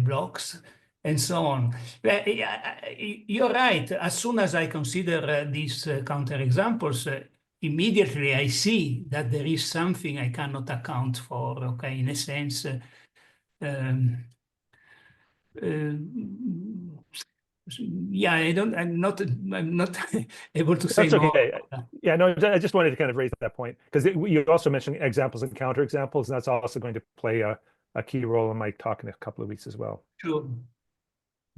blocks and so on. You're right. As soon as I consider these counterexamples, immediately I see that there is something I cannot account for. Okay, in a sense, yeah, I'm not able to say That's more. okay. Yeah, no, I just wanted to kind of raise that point because you also mentioned examples and counterexamples, and that's also going to play a key role in my talk in a couple of weeks as well. Sure.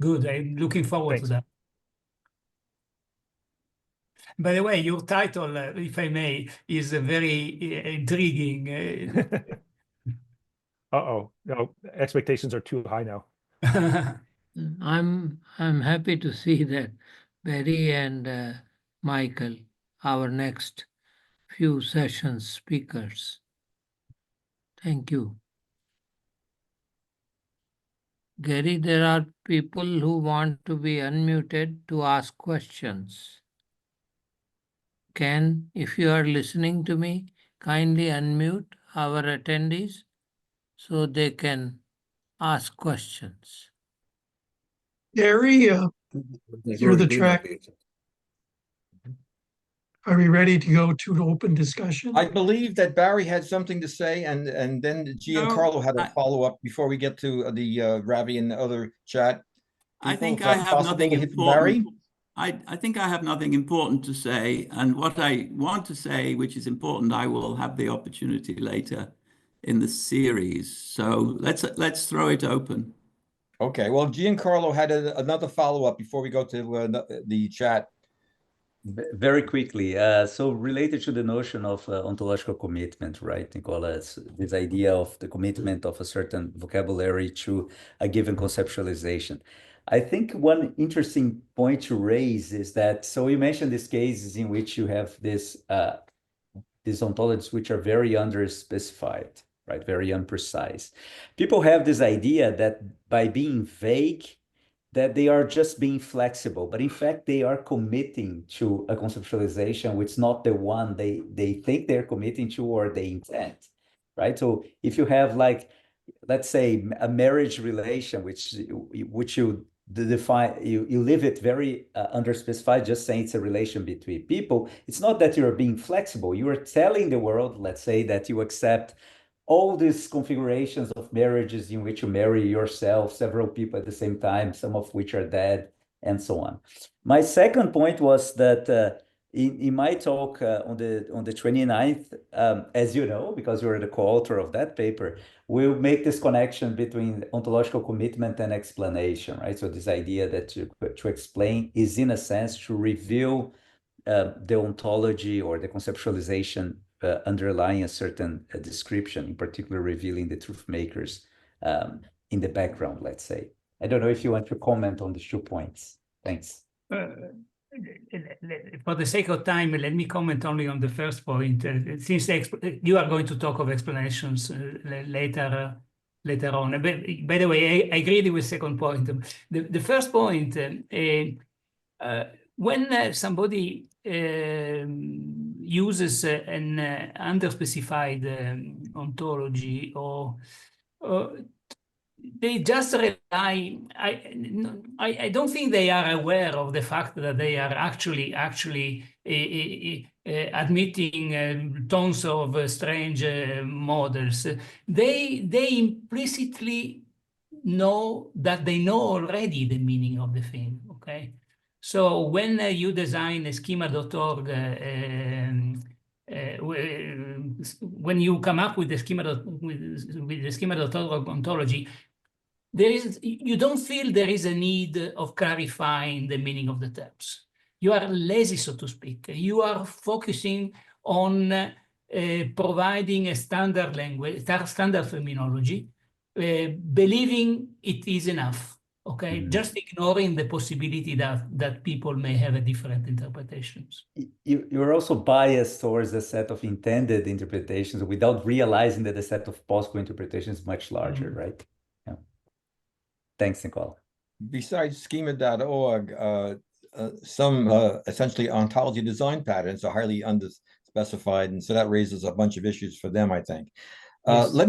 Good. I'm looking forward to that. By the way, your title, if I may, is very intriguing. Uh-oh, no, expectations are too high now. I'm happy to see that Barry and Michael, our next few session speakers. Thank you. Gary, there are people who want to be unmuted to ask questions. Ken, if you are listening to me, kindly unmute our attendees so they can ask questions. Gary, you're the track. Are we ready to go to open discussion? I believe that Barry had something to say, and then Giancarlo had a follow-up before we get to the Ravi and the other chat. I People, think if I that's have possible nothing to hit from Barry. important. I think I have nothing important to say, and what I want to say, which is important, I will have the opportunity later in the series. So let's throw it open. Okay, well, Giancarlo had another follow-up before we go to the chat. Very quickly, so related to the notion of ontological commitment, right, Nicola? It's this idea of the commitment of a certain vocabulary to a given conceptualization. I think one interesting point to raise is that, so you mentioned these cases in which you have these ontologies which are very underspecified, right, very imprecise. People have this idea that by being vague, that they are just being flexible, but in fact, they are committing to a conceptualization which is not the one they think they're committing to or they intend, right? So if you have, like, let's say a marriage relation, which you define, you leave it very underspecified, just saying it's a relation between people. It's not that you're being flexible. You are telling the world, let's say, that you accept all these configurations of marriages in which you marry yourself, several people at the same time, some of which are dead, and so on. My second point was that in my talk on the 29th, as you know, because you're the co-author of that paper, we'll make this connection between ontological commitment and explanation, right? So this idea that to explain is, in a sense, to reveal the ontology or the conceptualization underlying a certain description, in particular revealing the truth makers in the background, let's say. I don't know if you want to comment on these 2 points. Thanks. For the sake of time, let me comment only on the first point. Since you are going to talk of explanations later on. By the way, I agree with the second point. The first point, when somebody uses an underspecified ontology, or they just rely. I don't think they are aware of the fact that they are actually admitting tons of strange models. They implicitly know that they know already the meaning of the thing. Okay, so when you design a schema.org. When you come up with the schema.org ontology, you don't feel there is a need of clarifying the meaning of the terms. You are lazy, so to speak. You are focusing on providing a standard language, standard terminology, believing it is enough. Okay, just ignoring the possibility that people may have different interpretations. You're also biased towards a set of intended interpretations without realizing that the set of possible interpretations is much larger, right? Yeah. Thanks, Nicola. Besides schema.org, some essentially ontology design patterns are highly underspecified, and so that raises a bunch of issues for them, I think. Yes. Let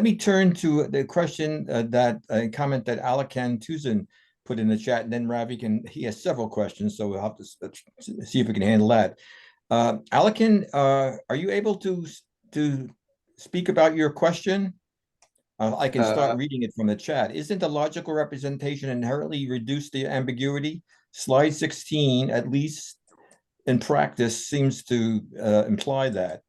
me turn to the question comment that Alakan Tuzin put in the chat, and then Ravi he has several questions, so we'll have to see if we can handle that. Alakan, are you able to speak about your question? I can start reading it from the chat. Isn't a logical representation inherently reduce the ambiguity? Slide 16, at least in practice, seems to imply that.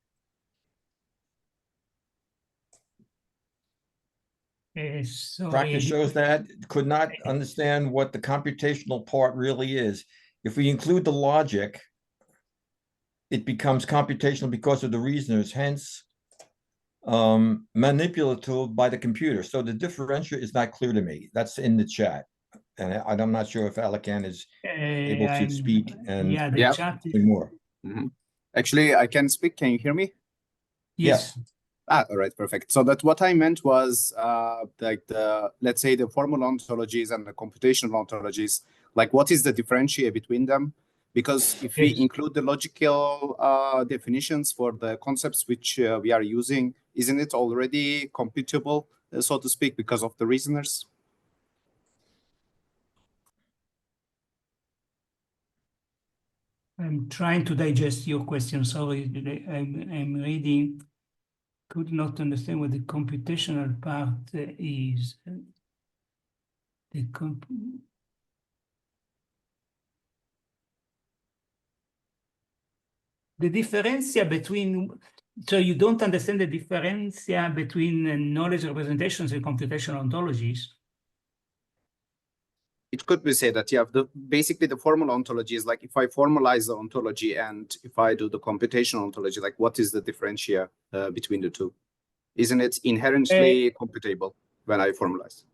Practice shows that could not understand what the computational part really is. If we include the logic, it becomes computational because of the reasoners, hence manipulative by the computer. So the differential is not clear to me. That's in the chat. And I'm not sure if Alakan is able to speak and the chat say more. Actually, I can speak. Can you hear me? Yes. All right, perfect. So that what I meant was like let's say the formal ontologies and the computational ontologies, like what is the differentiate between them? Because if we Yes. include the logical definitions for the concepts which we are using, isn't it already computable, so to speak, because of the reasoners? I'm trying to digest your question. Sorry, I'm reading. Could not understand what the computational part is. The differencia between, so you don't understand the differencia between knowledge representations and computational ontologies? It could be said that you have basically the formal ontology is like if I formalize the ontology and if I do the computational ontology, like what is the differentiate between the two? Isn't it inherently computable when I formalize?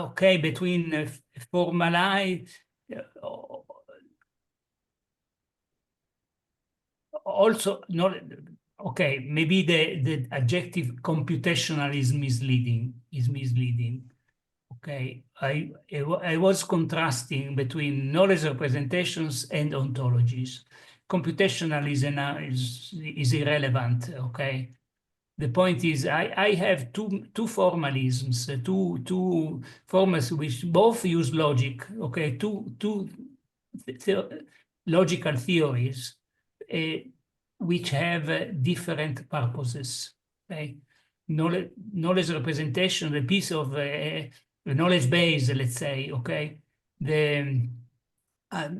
Okay, between formalize, also not, okay, maybe the adjective computational is misleading, Okay, I was contrasting between knowledge representations and ontologies. Computational is irrelevant, okay? The point is I have two formalisms, two formals which both use logic, okay? Two logical theories which have different purposes, okay? Knowledge representation, a piece of a knowledge base, let's say, okay,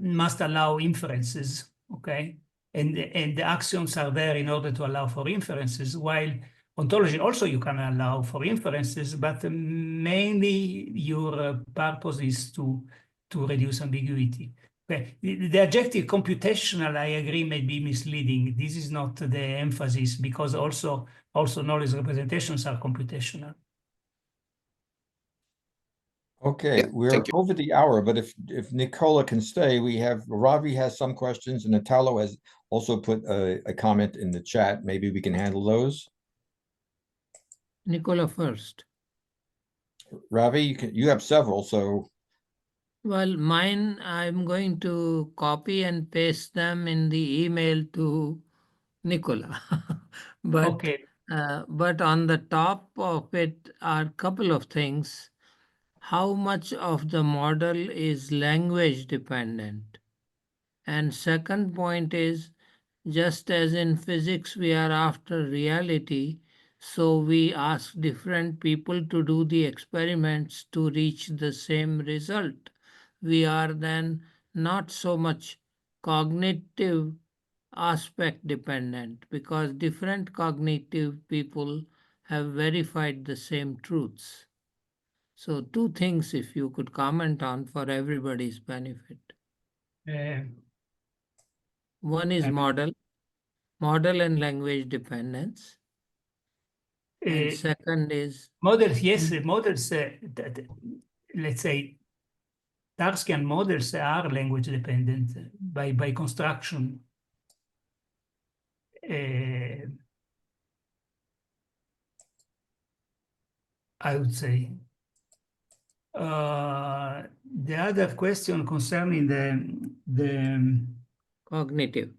must allow inferences, okay, and the axioms are there in order to allow for inferences. While ontology also you can allow for inferences, but mainly your purpose is to reduce ambiguity. Okay. The adjective computational, I agree, may be misleading. This is not the emphasis because also knowledge representations are computational. Okay, we're over the hour, but if Nicola can stay, we have Ravi has some questions and Natalo has also put a comment in the chat. Maybe we can handle those. Nicola first. Ravi, you have several, so. Well, mine, I'm going to copy and paste them in the email to Nicola. But, okay. But on the top of it are a couple of things. How much of the model is language dependent? And second point is, just as in physics we are after reality, so we ask different people to do the experiments to reach the same result. We are then not so much cognitive aspect dependent because different cognitive people have verified the same truths. So two things if you could comment on for everybody's benefit. One is model and language dependence. And second is models. Yes, models. Let's say Tarskian models are language dependent by construction. I would say. The other question concerning the cognitive.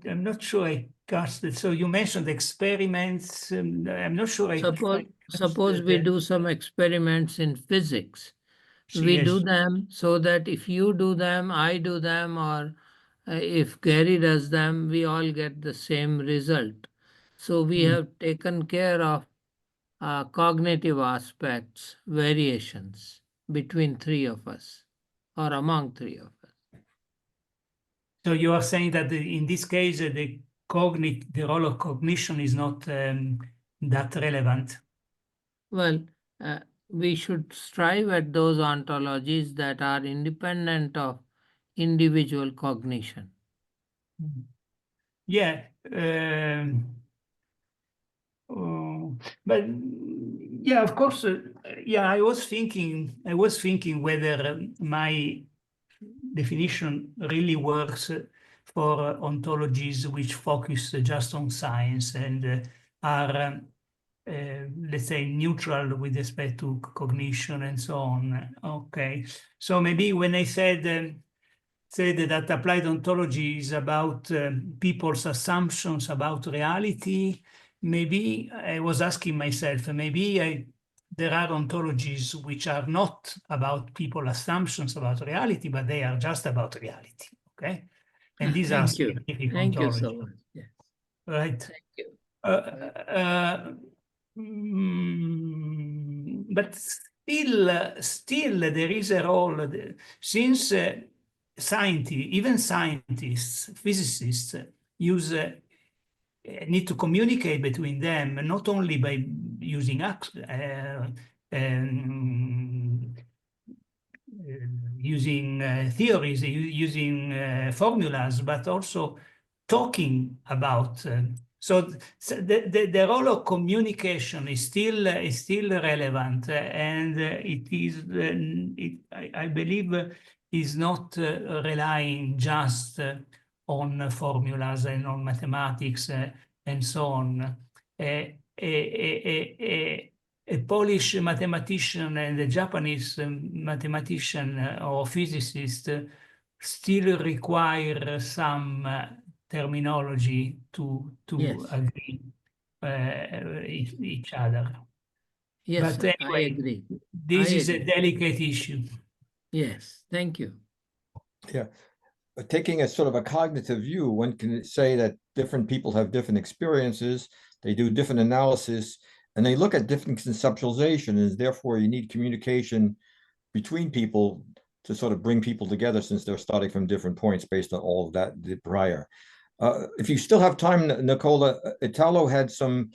I'm not sure I cast it. So you mentioned experiments. I'm not sure. Suppose we do some experiments in physics. We do them so that if you do them, I do them, or if Gary does them, we all get the same result. So we have taken care of cognitive aspects, variations between three of us or among three of us. So you are saying that in this case, the role of cognition is not that relevant? Well, we should strive at those ontologies that are independent of individual cognition. Yeah. But yeah, of course, yeah, I was thinking whether my definition really works for ontologies which focus just on science and are, let's say, neutral with respect to cognition and so on. Okay, so maybe when I said that applied ontology is about people's assumptions about reality, maybe I was asking myself, maybe there are ontologies which are not about people's assumptions about reality, but they are just about reality, okay? And these are Thank you. specific Thank you ontologies, so much. Yes. right? Thank you. But still there is a role, since even scientists, physicists need to communicate between them, not only by using theories, using formulas, but also talking about. So the role of communication is still relevant, and it is, I believe, is not relying just on formulas and on mathematics and so on. A Polish mathematician and a Japanese mathematician or physicist still require some terminology to Yes. agree each other. Yes, But I anyway, agree. this is a delicate issue. Yes, thank you. Yeah. But taking a sort of a cognitive view, one can say that different people have different experiences, they do different analysis, and they look at different conceptualizations. Therefore, you need communication between people to sort of bring people together, since they're starting from different points based on all of that prior. If you still have time, Nicola, Italo had some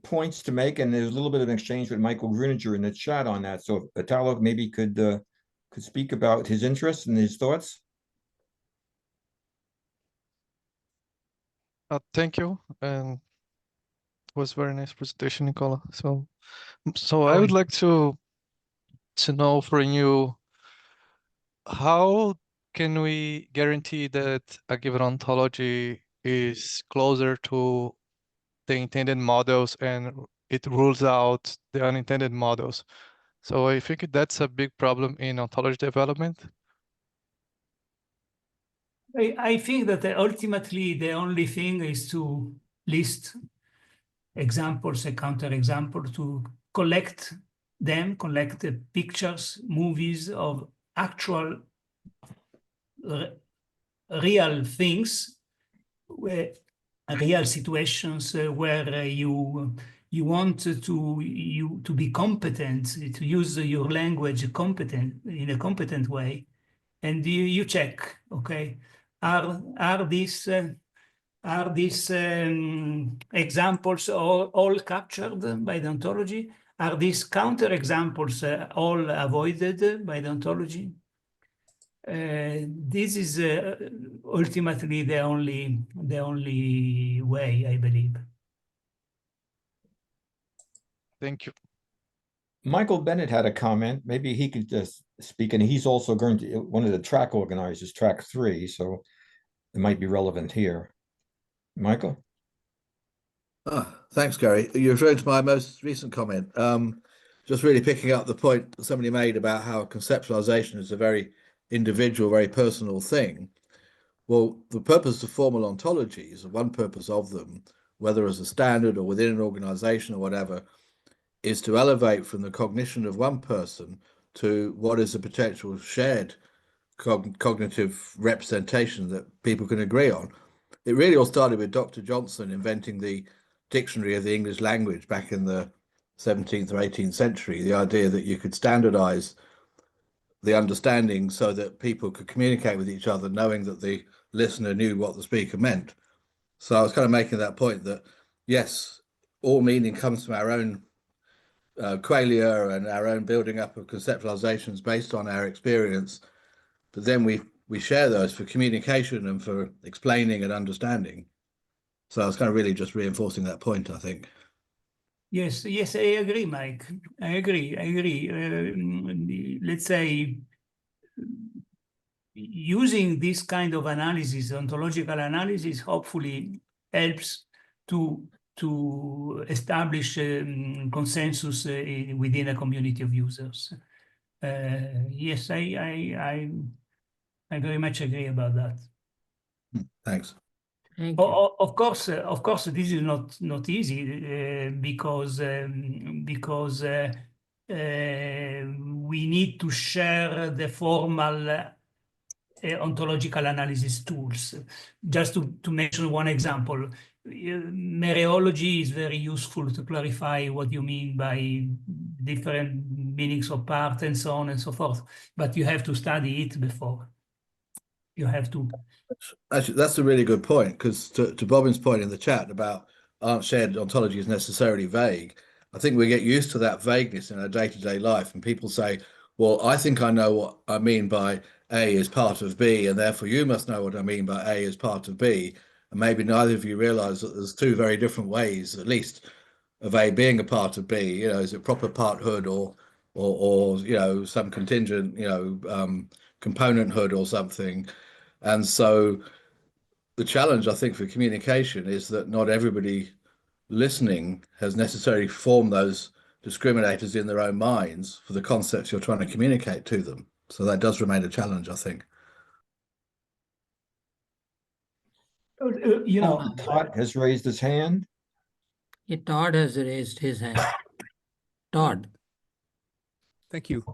points to make, and there's a little bit of an exchange with Michael Grininger in the chat on that. So Italo maybe could speak about his interests and his thoughts. Thank you, and it was a very nice presentation, Nicola. So I would like to know from you, how can we guarantee that a given ontology is closer to the intended models and it rules out the unintended models? So I think that's a big problem in ontology development. I think that ultimately the only thing is to list examples, a counterexample, to collect the pictures, movies of actual real things, real situations where you want to be competent, to use your language in a competent way, and you check, okay, are these examples all captured by the ontology? Are these counterexamples all avoided by the ontology? This is ultimately the only way, I believe. Thank you. Michael Bennett had a comment. Maybe he could just speak, and he's also going to one of the track organizers, track 3, so it might be relevant here. Michael? Thanks, Gary. You're referring to my most recent comment. Just really picking up the point that somebody made about how conceptualization is a very individual, very personal thing. Well, the purpose of formal ontologies, one purpose of them, whether as a standard or within an organization or whatever, is to elevate from the cognition of one person to what is a potential shared cognitive representation that people can agree on. It really all started with Dr. Johnson inventing the dictionary of the English language back in the 17th or 18th century, the idea that you could standardize the understanding so that people could communicate with each other, knowing that the listener knew what the speaker meant. So I was kind of making that point that, yes, all meaning comes from our own qualia and our own building up of conceptualizations based on our experience, but then we share those for communication and for explaining and understanding. So I was kind of really just reinforcing that point, I think. Yes, I agree, Mike. I agree. Let's say using this kind of analysis, ontological analysis, hopefully helps to establish consensus within a community of users. Yes, I very much agree about that. Thanks. Thank you. Of course, this is not easy because we need to share the formal ontological analysis tools. Just to mention one example, mereology is very useful to clarify what you mean by different meanings of part and so on and so forth. But you have to study it before. You have to. Actually, that's a really good point, because to Bobin's point in the chat about aren't shared ontologies necessarily vague, I think we get used to that vagueness in our day-to-day life, and people say, well, I think I know what I mean by A is part of B, and therefore you must know what I mean by A is part of B. And maybe neither of you realize that there's two very different ways, at least, of A being a part of B. You know, is it proper parthood or you know, some contingent, you know, componenthood or something. And so the challenge, I think, for communication is that not everybody listening has necessarily formed those discriminators in their own minds for the concepts you're trying to communicate to them. So that does remain a challenge, I think. You know, Todd has raised his hand. Yeah, Todd has raised his hand. Todd. Thank you.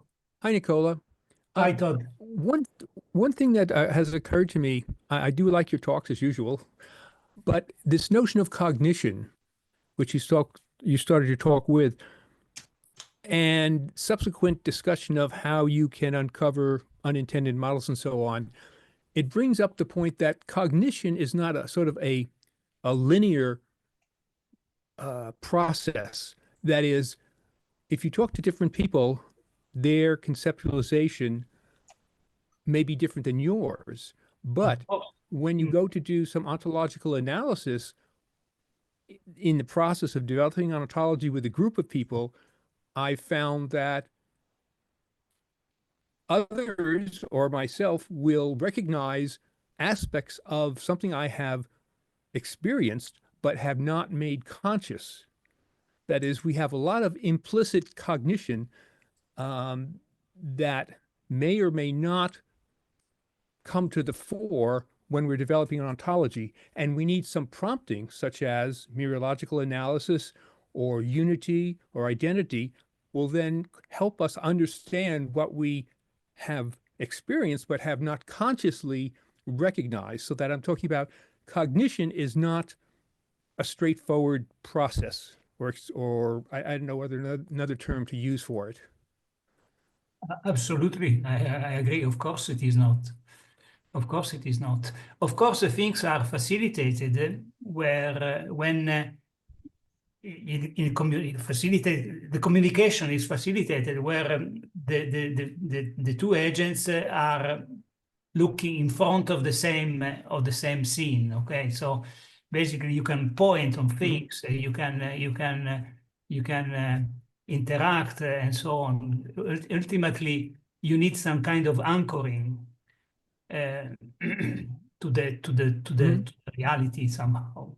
Hi, Nicola. I thought One thing that has occurred to me, I do like your talks as usual, but this notion of cognition, which you started your talk with, and subsequent discussion of how you can uncover unintended models and so on, it brings up the point that cognition is not a sort of a linear process. That is, if you talk to different people, their conceptualization may be different than yours. But when you go to do some ontological analysis in the process of developing an ontology with a group of people, I found that others or myself will recognize aspects of something I have experienced but have not made conscious. That is, we have a lot of implicit cognition that may or may not come to the fore when we're developing an ontology. And we need some prompting, such as mereological analysis or unity or identity, will then help us understand what we have experienced but have not consciously recognized. So that I'm talking about cognition is not a straightforward process, or I don't know whether another term to use for it. absolutely, I agree. Of course, it is not. Of course, it is not. Of course, things are facilitated where when the communication is facilitated where the two agents are looking in front of the same scene. Okay, so basically you can point on things, you can interact and so on. Ultimately, you need some kind of anchoring to the reality somehow.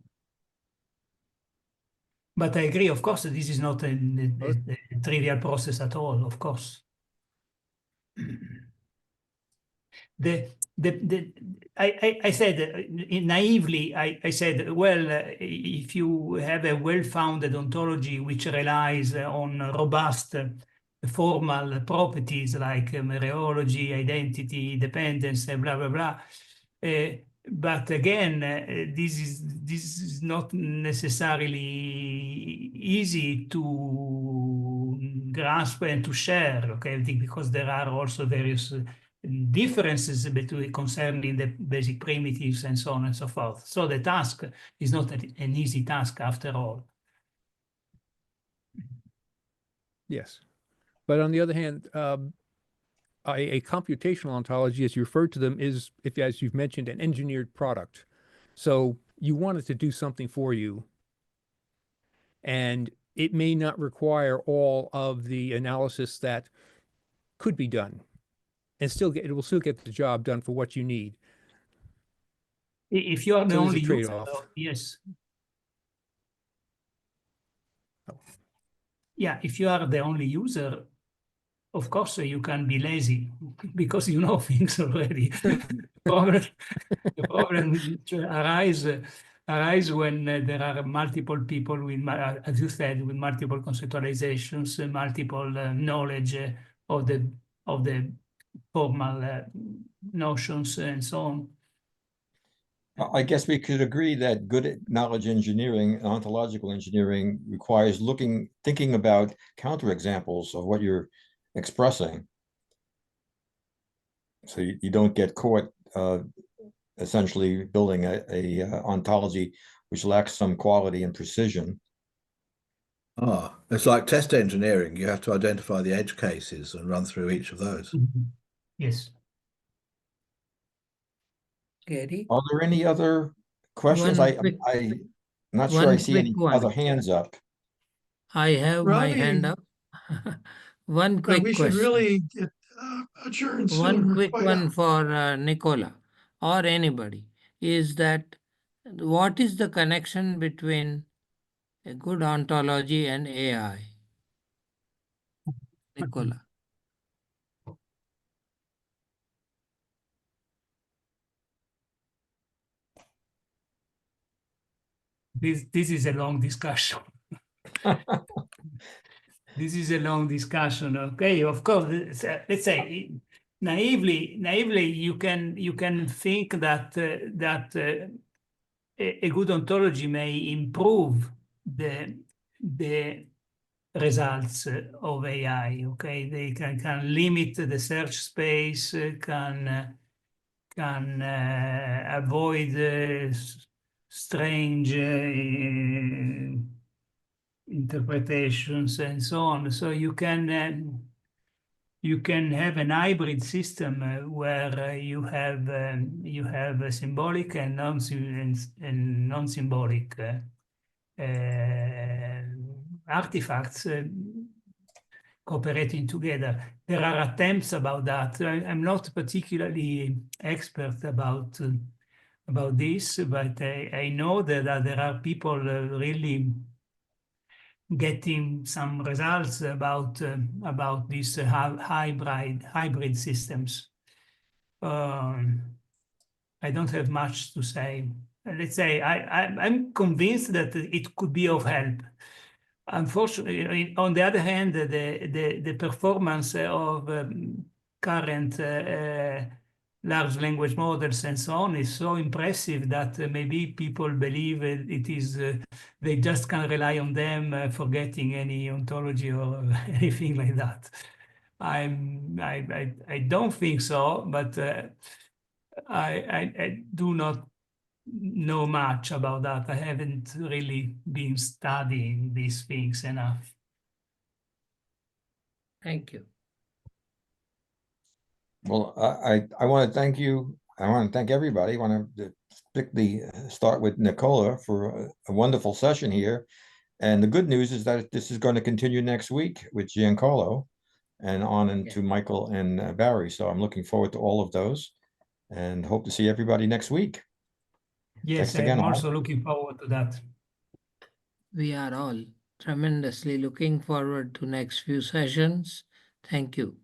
But I agree, of course, this is not a trivial process at all, of course. I said naively, I said, well, if you have a well-founded ontology which relies on robust formal properties like mereology, identity, dependence, blah, blah, blah. But again, this is not necessarily easy to grasp and to share, okay? Because there are also various differences between concerning the basic primitives and so on and so forth. So the task is not an easy task after all. Yes. But on the other hand, a computational ontology, as you referred to them, is, if as you've mentioned, an engineered product. So you want it to do something for you, and it may not require all of the analysis that could be done. and it will still get the job done for what you need. If you are the So there's a only user, trade-off. though, yes. Yeah, if you are the only user, of course you can be lazy because you know things already. The problem arise when there are multiple people with, as you said, with multiple conceptualizations, multiple knowledge of the formal notions and so on. I guess we could agree that good knowledge engineering and ontological engineering requires thinking about counterexamples of what you're expressing. So you don't get caught essentially building a ontology which lacks some quality and precision. Ah, it's like test engineering. You have to identify the edge cases and run through each of those. Yes. Gary? Are there any other questions? I'm not sure I see any other hands up. I have my hand up. One quick we should question. really get adjourned soon. One We're quick quite one out. for Nicola or anybody is that what is the connection between a good ontology and AI? Nicola. This is a long discussion. This is a long discussion. Okay, of course. Let's say naively, you can think that a good ontology may improve the results of AI. Okay, they can limit the search space, can avoid strange interpretations and so on. So you can have an hybrid system where you have a symbolic and non-symbolic artifacts cooperating together. There are attempts about that. I'm not particularly expert about this, but I know that there are people really getting some results about these hybrid systems. I don't have much to say. Let's say I'm convinced that it could be of help. Unfortunately, on the other hand, the performance of current large language models and so on is so impressive that maybe people believe they just can rely on them, forgetting any ontology or anything like that. I don't think so, but I do not know much about that. I haven't really been studying these things enough. Thank you. Well, I want to thank you. I want to thank everybody. I want to particularly start with Nicola for a wonderful session here. And the good news is that this is going to continue next week with Giancarlo and on into Michael and Barry. So I'm looking forward to all of those and hope to see everybody next week. Yes, I'm also looking forward to that. We are all tremendously looking forward to next few sessions. Thank you.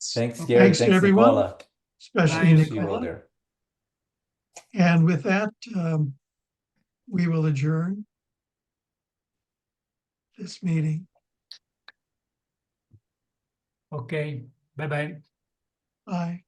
Thanks, Gary. Thanks to everyone, Nicola. especially See you all Nicola. there. And with that, we will adjourn this meeting. Okay, bye-bye. Bye.